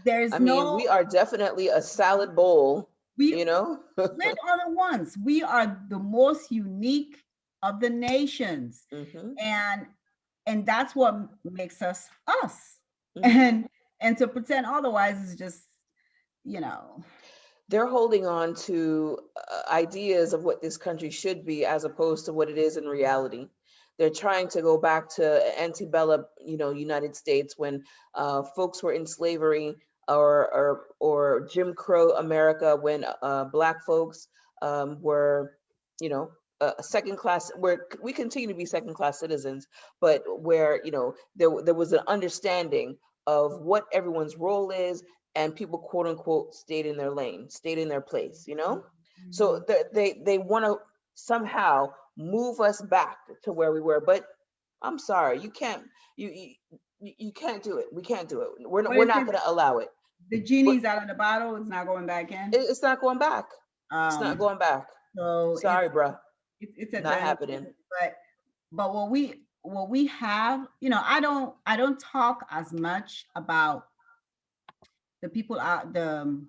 Speaker 1: there's
Speaker 2: I mean,
Speaker 1: no
Speaker 2: we are definitely a salad bowl,
Speaker 1: we
Speaker 2: you know?
Speaker 1: we're the ones. We are the most unique of the nations,
Speaker 2: Mm-hmm.
Speaker 1: and that's what makes us us.
Speaker 2: Mm-hmm.
Speaker 1: And to pretend otherwise is just, you know,
Speaker 2: They're holding on to ideas of what this country should be as opposed to what it is in reality. They're trying to go back to antebellum, United States when folks were in slavery, or Jim Crow America when Black folks were, you know, second class. Where we continue to be second class citizens, but where there was an understanding of what everyone's role is, and people quote unquote stayed in their lane, stayed in their place. So
Speaker 1: mhm.
Speaker 2: they want to somehow move us back to where we were, but I'm sorry, you can't do it. We can't do it.
Speaker 1: What
Speaker 2: We're
Speaker 1: is
Speaker 2: not
Speaker 1: it?
Speaker 2: going to allow it.
Speaker 1: The
Speaker 2: We're,
Speaker 1: genie's out of the bottle. It's not going back in.
Speaker 2: it's not going back. It's not
Speaker 1: Um,
Speaker 2: going back.
Speaker 1: so
Speaker 2: Sorry, bruh.
Speaker 1: it's a
Speaker 2: Not
Speaker 1: done.
Speaker 2: happening.
Speaker 1: But what we have, I don't talk as much about the people out the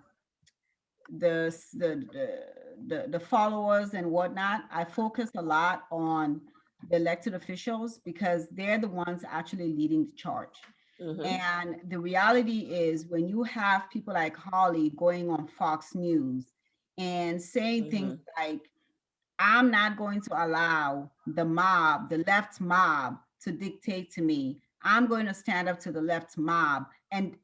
Speaker 1: followers and whatnot. I focus a lot on the elected officials because they're the ones actually leading the charge.
Speaker 2: Mm-hmm.
Speaker 1: And the reality is, when you have people like Holly going on Fox News and saying things
Speaker 2: Mm-hmm.
Speaker 1: like, I'm not going to allow the mob, the left mob, to dictate to me. I'm going to stand up to the left mob. And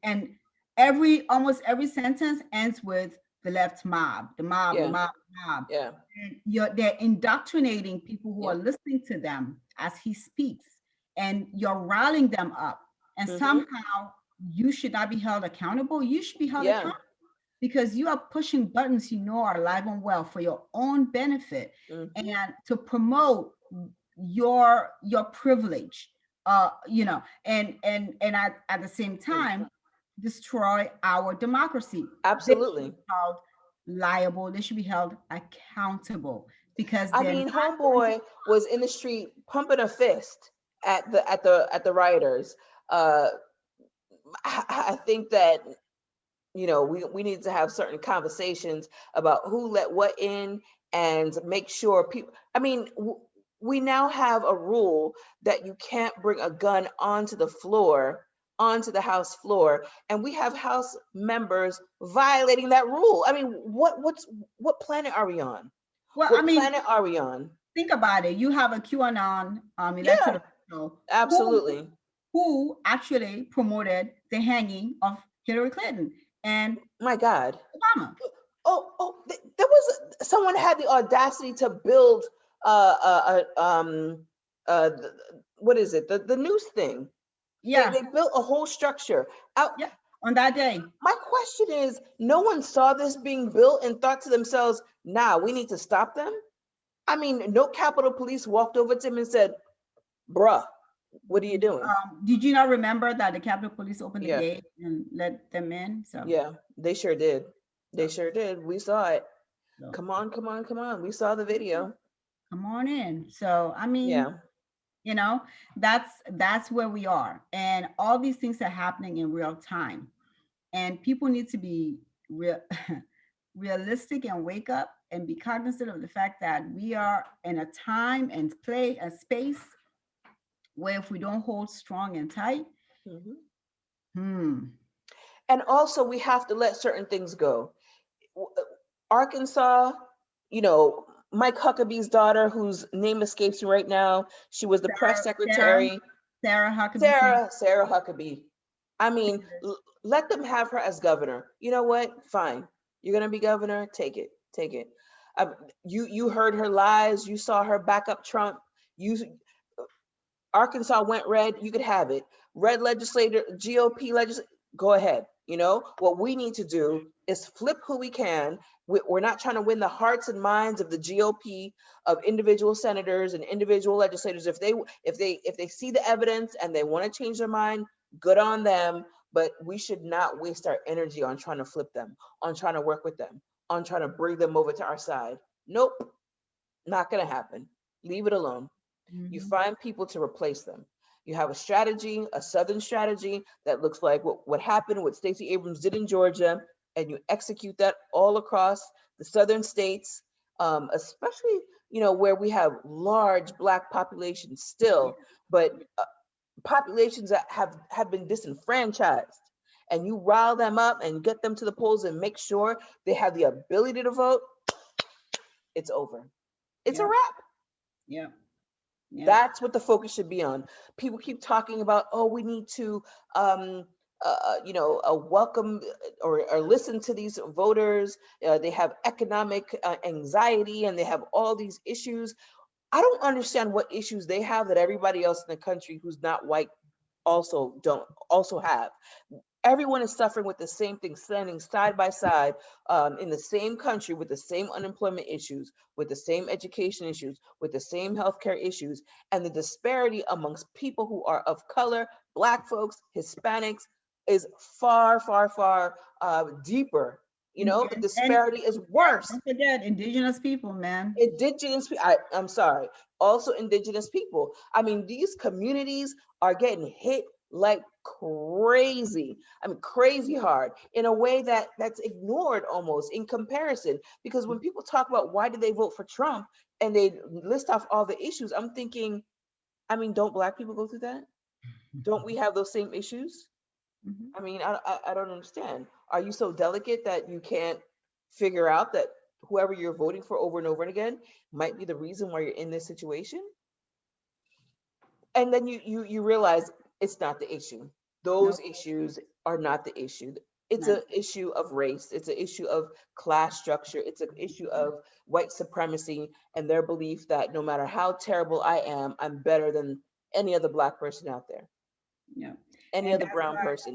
Speaker 1: almost every sentence ends with the left mob, the mob, the
Speaker 2: Yeah.
Speaker 1: mob, the mob.
Speaker 2: Yeah.
Speaker 1: And they're indoctrinating people who are
Speaker 2: Yep.
Speaker 1: listening to them as he speaks, and you're riling them up. And
Speaker 2: Mm-hmm.
Speaker 1: somehow you should not be held accountable. You should be held
Speaker 2: Yeah.
Speaker 1: accountable because you are pushing buttons you know are alive and well for your own benefit
Speaker 2: Mm-hmm.
Speaker 1: and to promote your privilege, and at the same
Speaker 2: Mm.
Speaker 1: time destroy our democracy. They should
Speaker 2: Absolutely.
Speaker 1: be held liable. They should be held accountable because
Speaker 2: I
Speaker 1: they're
Speaker 2: mean,
Speaker 1: not going to.
Speaker 2: homeboy was in the street pumping a fist at the rioters. Uh, I think that we need to have certain conversations about who let what in, and make sure people. I mean, we now have a rule that you can't bring a gun onto the house floor, and we have house members violating that rule. I mean, what planet are we on?
Speaker 1: Well, I
Speaker 2: What
Speaker 1: mean,
Speaker 2: planet are we on?
Speaker 1: think about it. You have a QAnon elected
Speaker 2: Yeah,
Speaker 1: official
Speaker 2: absolutely.
Speaker 1: who actually promoted the hanging of Hillary Clinton and
Speaker 2: My God.
Speaker 1: Obama.
Speaker 2: There was someone had the audacity to build uh, th- what is it? The news thing. They
Speaker 1: Yeah,
Speaker 2: they built a whole structure out.
Speaker 1: yeah, on that day.
Speaker 2: My question is, no one saw this being built and thought to themselves, "Nah, we need to stop them." I mean, no Capitol Police walked over to him and said, "Bruh, what are you doing?"
Speaker 1: Did you not remember that the Capitol Police opened the
Speaker 2: Yeah,
Speaker 1: gate and let them in?
Speaker 2: yeah, they sure did. They
Speaker 1: So,
Speaker 2: sure did. We saw it.
Speaker 1: so
Speaker 2: Come on, come on, come on. We saw the video.
Speaker 1: come on in. So I mean,
Speaker 2: Yeah.
Speaker 1: you know, that's where we are, and all these things are happening in real time, and people need to be real realistic and wake up and be cognizant of the fact that we are in a time and a space where if we don't hold strong and tight,
Speaker 2: Mhm.
Speaker 1: hmm,
Speaker 2: And also, we have to let certain things go. Arkansas, you know, Mike Huckabee's daughter, whose name escapes me right now, she was the press
Speaker 1: Sarah,
Speaker 2: secretary.
Speaker 1: Sarah Huckabee Sanders.
Speaker 2: Sarah Huckabee. I mean, let them have her as governor. You know what? Fine. You're gonna be governor. Take it. Take it. Um, you heard her lies. You saw her back up Trump. You Arkansas went red. You could have it. Red legislator, GOP legislator. Go ahead. You know what we need to do is flip who we can. We're not trying to win the hearts and minds of the GOP, of individual senators and individual legislators. If they see the evidence and they want to change their mind, good on them. But we should not waste our energy on trying to flip them, on trying to work with them, on trying to bring them over to our side. Nope, not gonna happen. Leave it alone. You
Speaker 1: Mhm.
Speaker 2: find people to replace them. You have a strategy, a Southern strategy that looks like what happened, what Stacey Abrams did in Georgia, and you execute that all across the Southern states, especially where we have large Black populations
Speaker 1: Yeah.
Speaker 2: still, but populations that have been disenfranchised. And you rile them up and get them to the polls and make sure they have the ability to vote. It's over. It's a
Speaker 1: Yeah.
Speaker 2: wrap.
Speaker 1: Yeah. Yeah.
Speaker 2: That's what the focus should be on. People keep talking about, oh, we need to, welcome or listen to these voters. They have economic anxiety and they have all these issues. I don't understand what issues they have that everybody else in the country who's not white also have. Everyone is suffering with the same thing, standing side by side in the same country with the same unemployment issues, with the same education issues, with the same healthcare issues. And the disparity amongst people who are of color, Black folks, Hispanics, is far, far, far deeper. The
Speaker 1: And
Speaker 2: disparity is worse.
Speaker 1: don't forget indigenous people, man.
Speaker 2: Indigenous, I'm sorry, also indigenous people. I mean, these communities are getting hit like crazy. I mean, crazy hard in a way that's ignored almost in comparison. Because when people talk about why did they vote for Trump and they list off all the issues, I'm thinking, I mean, don't Black people go through that? Don't we have those same issues?
Speaker 1: Mhm.
Speaker 2: I mean, I don't understand. Are you so delicate that you can't figure out that whoever you're voting for over and over and again might be the reason why you're in this situation? And then you realize it's not the issue.
Speaker 1: No,
Speaker 2: Those issues are not the issue. It's
Speaker 1: not.
Speaker 2: an issue of race. It's an issue of class structure. It's an issue of white supremacy and their belief that no matter how terrible I am, I'm better than any other Black person out there,
Speaker 1: Yeah.
Speaker 2: any
Speaker 1: And
Speaker 2: other
Speaker 1: that's
Speaker 2: brown
Speaker 1: why
Speaker 2: person,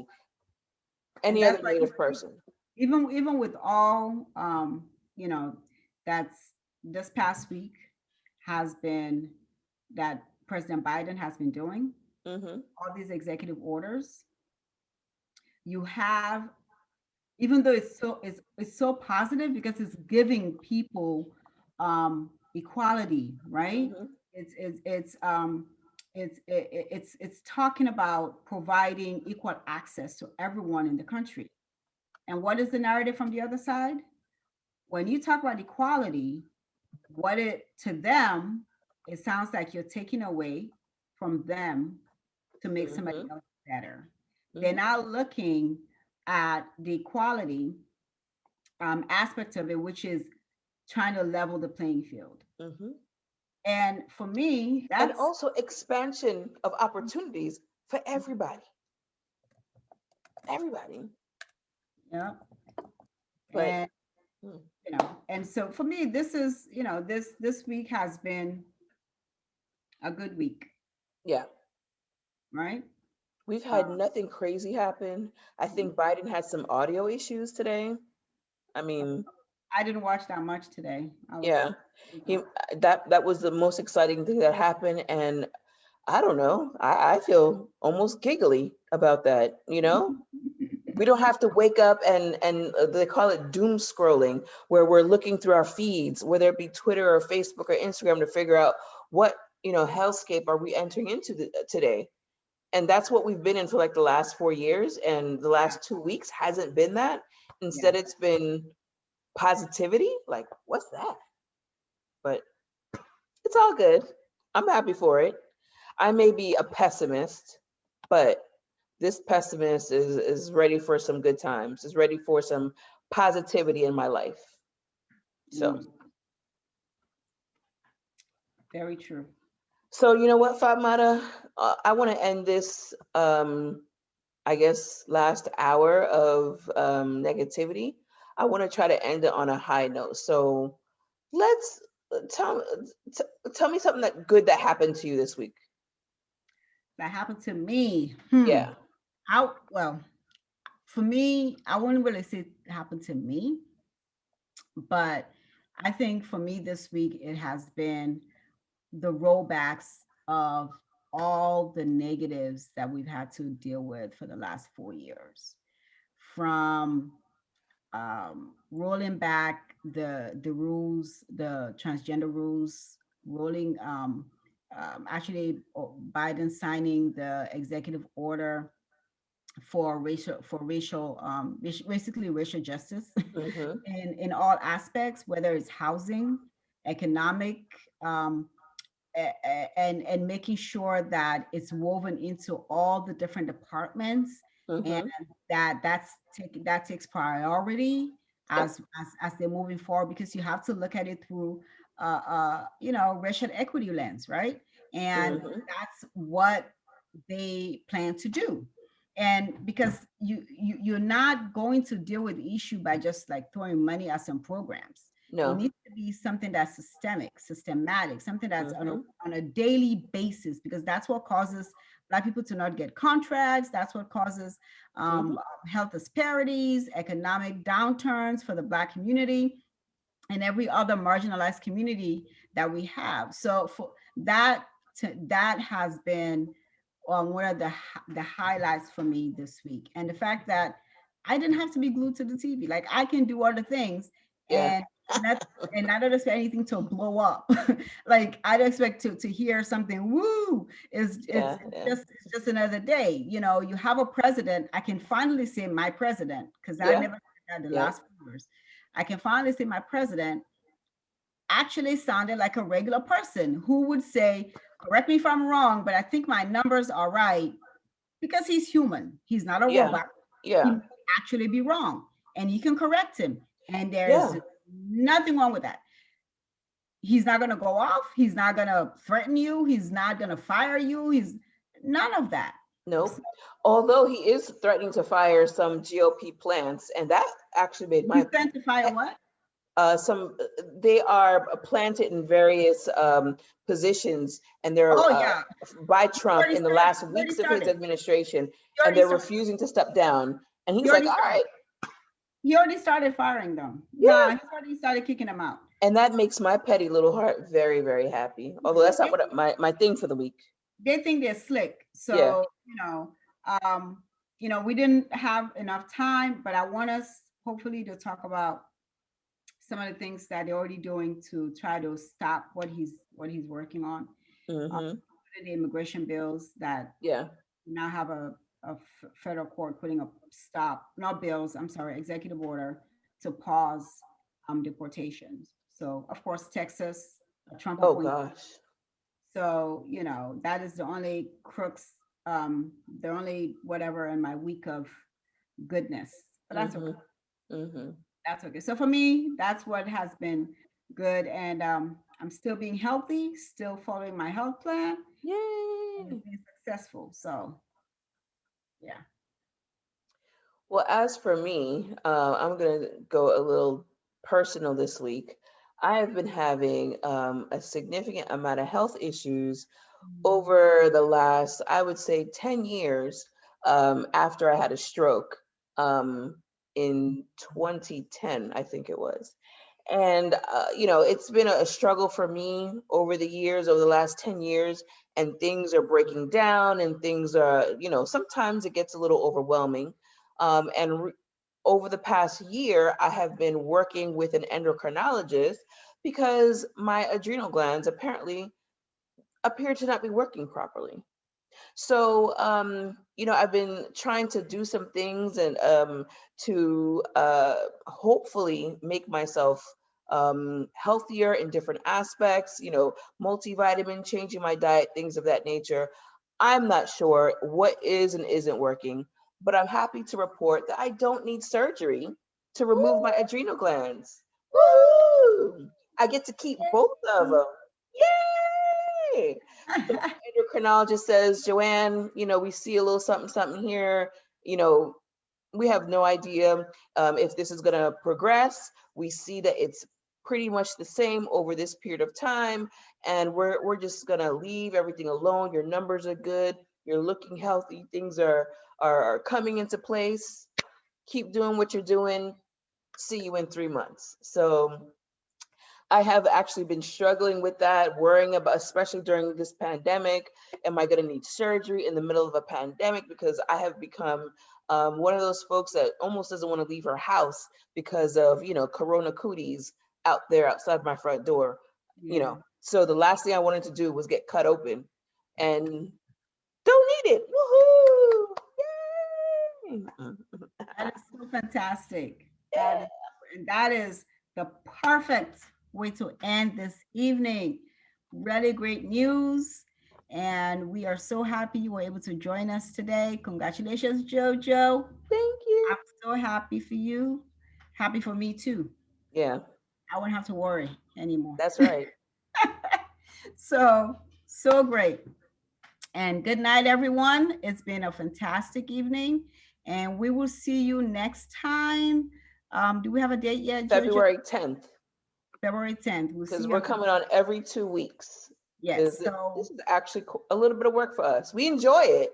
Speaker 1: and
Speaker 2: any
Speaker 1: that's
Speaker 2: other
Speaker 1: why
Speaker 2: Native person.
Speaker 1: even with all you know, that's this past week has been that President Biden has been doing,
Speaker 2: Hmm.
Speaker 1: all these executive orders, you have, even though it's so positive because it's giving people equality, right?
Speaker 2: Hmm.
Speaker 1: It's talking about providing equal access to everyone in the country. And what is the narrative from the other side? When you talk about equality, what it to them, it sounds like you're taking away from them to make somebody
Speaker 2: Hmm.
Speaker 1: else better. They're
Speaker 2: Hmm.
Speaker 1: not looking at the equality aspect of it, which is trying to level the playing field.
Speaker 2: Hmm.
Speaker 1: And for me,
Speaker 2: And
Speaker 1: that's
Speaker 2: also expansion of opportunities for everybody.
Speaker 1: yeah.
Speaker 2: But
Speaker 1: And
Speaker 2: mm,
Speaker 1: and so for me, this is this week has been a good week,
Speaker 2: yeah,
Speaker 1: right?
Speaker 2: we've
Speaker 1: Uh,
Speaker 2: had nothing crazy happen. I think Biden had some audio issues today. I mean,
Speaker 1: I didn't watch that much today. I was
Speaker 2: yeah, he that was the most exciting thing that happened, and I don't know. I feel almost giggly about that. We don't have to wake up and they call it doom scrolling, where we're looking through our feeds, whether it be Twitter or Facebook or Instagram, to figure out what hellscape are we entering into today. And that's what we've been in for like the last 4 years, and the
Speaker 1: yeah,
Speaker 2: last 2 weeks hasn't been that.
Speaker 1: yeah,
Speaker 2: Instead, it's been positivity. Like, what's that? But it's all good. I'm happy for it. I may be a pessimist, but this pessimist is ready for some good times. Is ready for some positivity in my life. So,
Speaker 1: Mm, very true.
Speaker 2: so you know what, Fatmata? I want to end this, I guess, last hour of negativity. I want to try to end it on a high note. So, let's tell tell me something that good that happened to you this week.
Speaker 1: That happened to me.
Speaker 2: Yeah.
Speaker 1: How well for me, I wouldn't really say it happened to me, but I think for me this week it has been the rollbacks of all the negatives that we've had to deal with for the last 4 years, from rolling back the rules, the transgender rules, rolling actually Biden signing the executive order for basically racial justice
Speaker 2: Mm-hmm.
Speaker 1: in all aspects, whether it's housing, economic, um, and making sure that it's woven into all the different departments, and
Speaker 2: Mm-hmm.
Speaker 1: that takes priority as they're moving forward, because you have to look at it through racial equity lens, right? And
Speaker 2: Mm-hmm.
Speaker 1: that's what they plan to do. And because you're not going to deal with the issue by just like throwing money at some programs. It
Speaker 2: No.
Speaker 1: needs to be something that's systematic, something that's
Speaker 2: Mm-hmm.
Speaker 1: on a daily basis, because that's what causes Black people to not get contracts. That's what causes
Speaker 2: Mm-hmm.
Speaker 1: health disparities, economic downturns for the Black community, and every other marginalized community that we have. So for that, that has been one of the highlights for me this week, and the fact that I didn't have to be glued to the TV. Like I can do other things,
Speaker 2: Yeah.
Speaker 1: and not and I don't expect anything to blow up. Like I don't expect to hear something. Woo!
Speaker 2: Yeah. Yeah.
Speaker 1: It's just another day. You know, you have a president. I can finally say my president, because I
Speaker 2: Yeah.
Speaker 1: never had the
Speaker 2: Yeah.
Speaker 1: last 4 years. I can finally say my president actually sounded like a regular person who would say, correct me if I'm wrong, but I think my numbers are right, because he's human. He's not a
Speaker 2: Yeah.
Speaker 1: robot. He
Speaker 2: Yeah.
Speaker 1: may actually be wrong, and you can correct him. And there's
Speaker 2: Yeah.
Speaker 1: nothing wrong with that. He's not going to go off. He's not going to threaten you. He's not going to fire you. He's none of that. So
Speaker 2: Nope. Although he is threatening to fire some GOP plants, and that actually made
Speaker 1: he's
Speaker 2: my
Speaker 1: going to fire what?
Speaker 2: some they are planted in various positions, and they're
Speaker 1: Oh, yeah.
Speaker 2: by Trump in the last
Speaker 1: He already
Speaker 2: weeks of his
Speaker 1: started.
Speaker 2: administration,
Speaker 1: He
Speaker 2: and
Speaker 1: already
Speaker 2: they're
Speaker 1: started.
Speaker 2: refusing to step down. And
Speaker 1: He
Speaker 2: he's like,
Speaker 1: already
Speaker 2: all
Speaker 1: started.
Speaker 2: right,
Speaker 1: He already started firing them. Nah,
Speaker 2: yeah.
Speaker 1: he's already started kicking them out.
Speaker 2: And that makes my petty little heart very, very happy. Although that's not what my thing for the week.
Speaker 1: They think they're slick.
Speaker 2: Yeah.
Speaker 1: So, um, we didn't have enough time, but I want us hopefully to talk about some of the things that they're already doing to try to stop what he's working on. Um,
Speaker 2: Mm-hmm.
Speaker 1: the immigration bills that
Speaker 2: Yeah.
Speaker 1: now have a federal court putting a stop, not bills, I'm sorry, executive order to pause deportations. So of course, Texas, Trump
Speaker 2: Oh
Speaker 1: appointed.
Speaker 2: gosh.
Speaker 1: So, that is the only crooks, the only whatever in my week of goodness. But that's okay.
Speaker 2: Mm-hmm. Mm-hmm.
Speaker 1: That's okay. So for me, that's what has been good. And I'm still being healthy, still following my health plan, and it's
Speaker 2: Yay.
Speaker 1: been successful. So yeah.
Speaker 2: Well, as for me, I'm going to go a little personal this week. I have been having a significant amount of health issues
Speaker 1: Mm.
Speaker 2: over the last, I would say, 10 years, after I had a stroke, um, in 2010, I think it was. And, it's been a struggle for me over the years, over the last 10 years, and things are breaking down, and things are, sometimes it gets a little overwhelming. Over the past year, I have been working with an endocrinologist because my adrenal glands apparently appear to not be working properly. So, I've been trying to do some things and to hopefully make myself healthier in different aspects, multivitamin, changing my diet, things of that nature. I'm not sure what is and isn't working, but I'm happy to report that I don't need surgery to remove my adrenal glands. Woohoo! I get to keep both of them. Yay! So endocrinologist says, Joanne, we see a little something, something here. You know, we have no idea if this is going to progress. We see that it's pretty much the same over this period of time, and we're just going to leave everything alone. Your numbers are good. You're looking healthy. Things are coming into place. Keep doing what you're doing. See you in 3 months. So I have actually been struggling with that, worrying about, especially during this pandemic, am I going to need surgery in the middle of a pandemic? Because I have become one of those folks that almost doesn't want to leave her house because of, Corona cooties out there outside my front door.
Speaker 1: Yeah.
Speaker 2: So the last thing I wanted to do was get cut open and don't need it. Woohoo! Yay!
Speaker 1: That is so fantastic. That is the perfect way to end this evening. Really great news. And we are so happy you were able to join us today. Congratulations, JoJo.
Speaker 2: Thank you.
Speaker 1: I'm so happy for you. Happy for me too.
Speaker 2: Yeah,
Speaker 1: I won't have to worry anymore.
Speaker 2: that's right.
Speaker 1: So, so great. And good night, everyone. It's been a fantastic evening. And we will see you next time. Do we have a date yet, Jojo?
Speaker 2: February 10th.
Speaker 1: February 10th. We'll see
Speaker 2: Because
Speaker 1: you
Speaker 2: we're
Speaker 1: on.
Speaker 2: coming on every 2 weeks.
Speaker 1: Yes.
Speaker 2: Because this
Speaker 1: So,
Speaker 2: is actually a little bit of work for us. We enjoy it,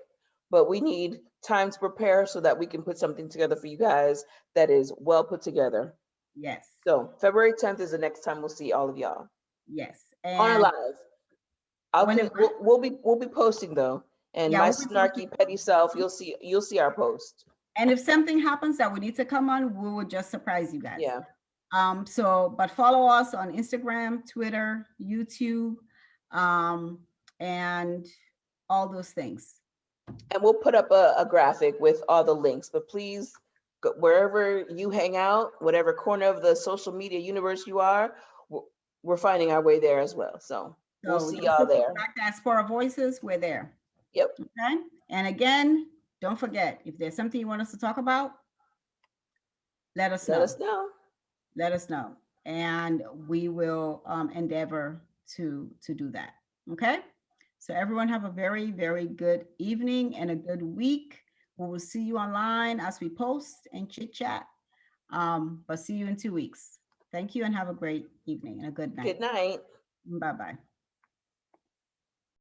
Speaker 2: but we need time to prepare so that we can put something together for you guys that is well put together.
Speaker 1: yes.
Speaker 2: So February 10th is the next time we'll see all of y'all
Speaker 1: Yes.
Speaker 2: on a
Speaker 1: And
Speaker 2: live. I'll
Speaker 1: when it,
Speaker 2: can we'll be posting though, and
Speaker 1: yeah,
Speaker 2: my
Speaker 1: we'll be posting.
Speaker 2: snarky petty self, you'll see our post.
Speaker 1: And if something happens that we need to come on, we will just surprise you guys.
Speaker 2: Yeah,
Speaker 1: But follow us on Instagram, Twitter, YouTube, um, and all those things.
Speaker 2: and we'll put up a graphic with all the links. But please, wherever you hang out, whatever corner of the social media universe you are, we're we're finding our way there as well. So we'll
Speaker 1: So
Speaker 2: see
Speaker 1: don't
Speaker 2: y'all
Speaker 1: forget
Speaker 2: there.
Speaker 1: Black Diaspora Voices, we're there.
Speaker 2: Yep.
Speaker 1: Okay. And again, don't forget if there's something you want us to talk about, let us
Speaker 2: Let
Speaker 1: know.
Speaker 2: us know.
Speaker 1: Let us know. And we will endeavor to do that. Okay. So everyone have a very, very good evening and a good week. We will see you online as we post and chit chat. But see you in 2 weeks. Thank you and have a great evening and a good night.
Speaker 2: Good night.
Speaker 1: Bye bye.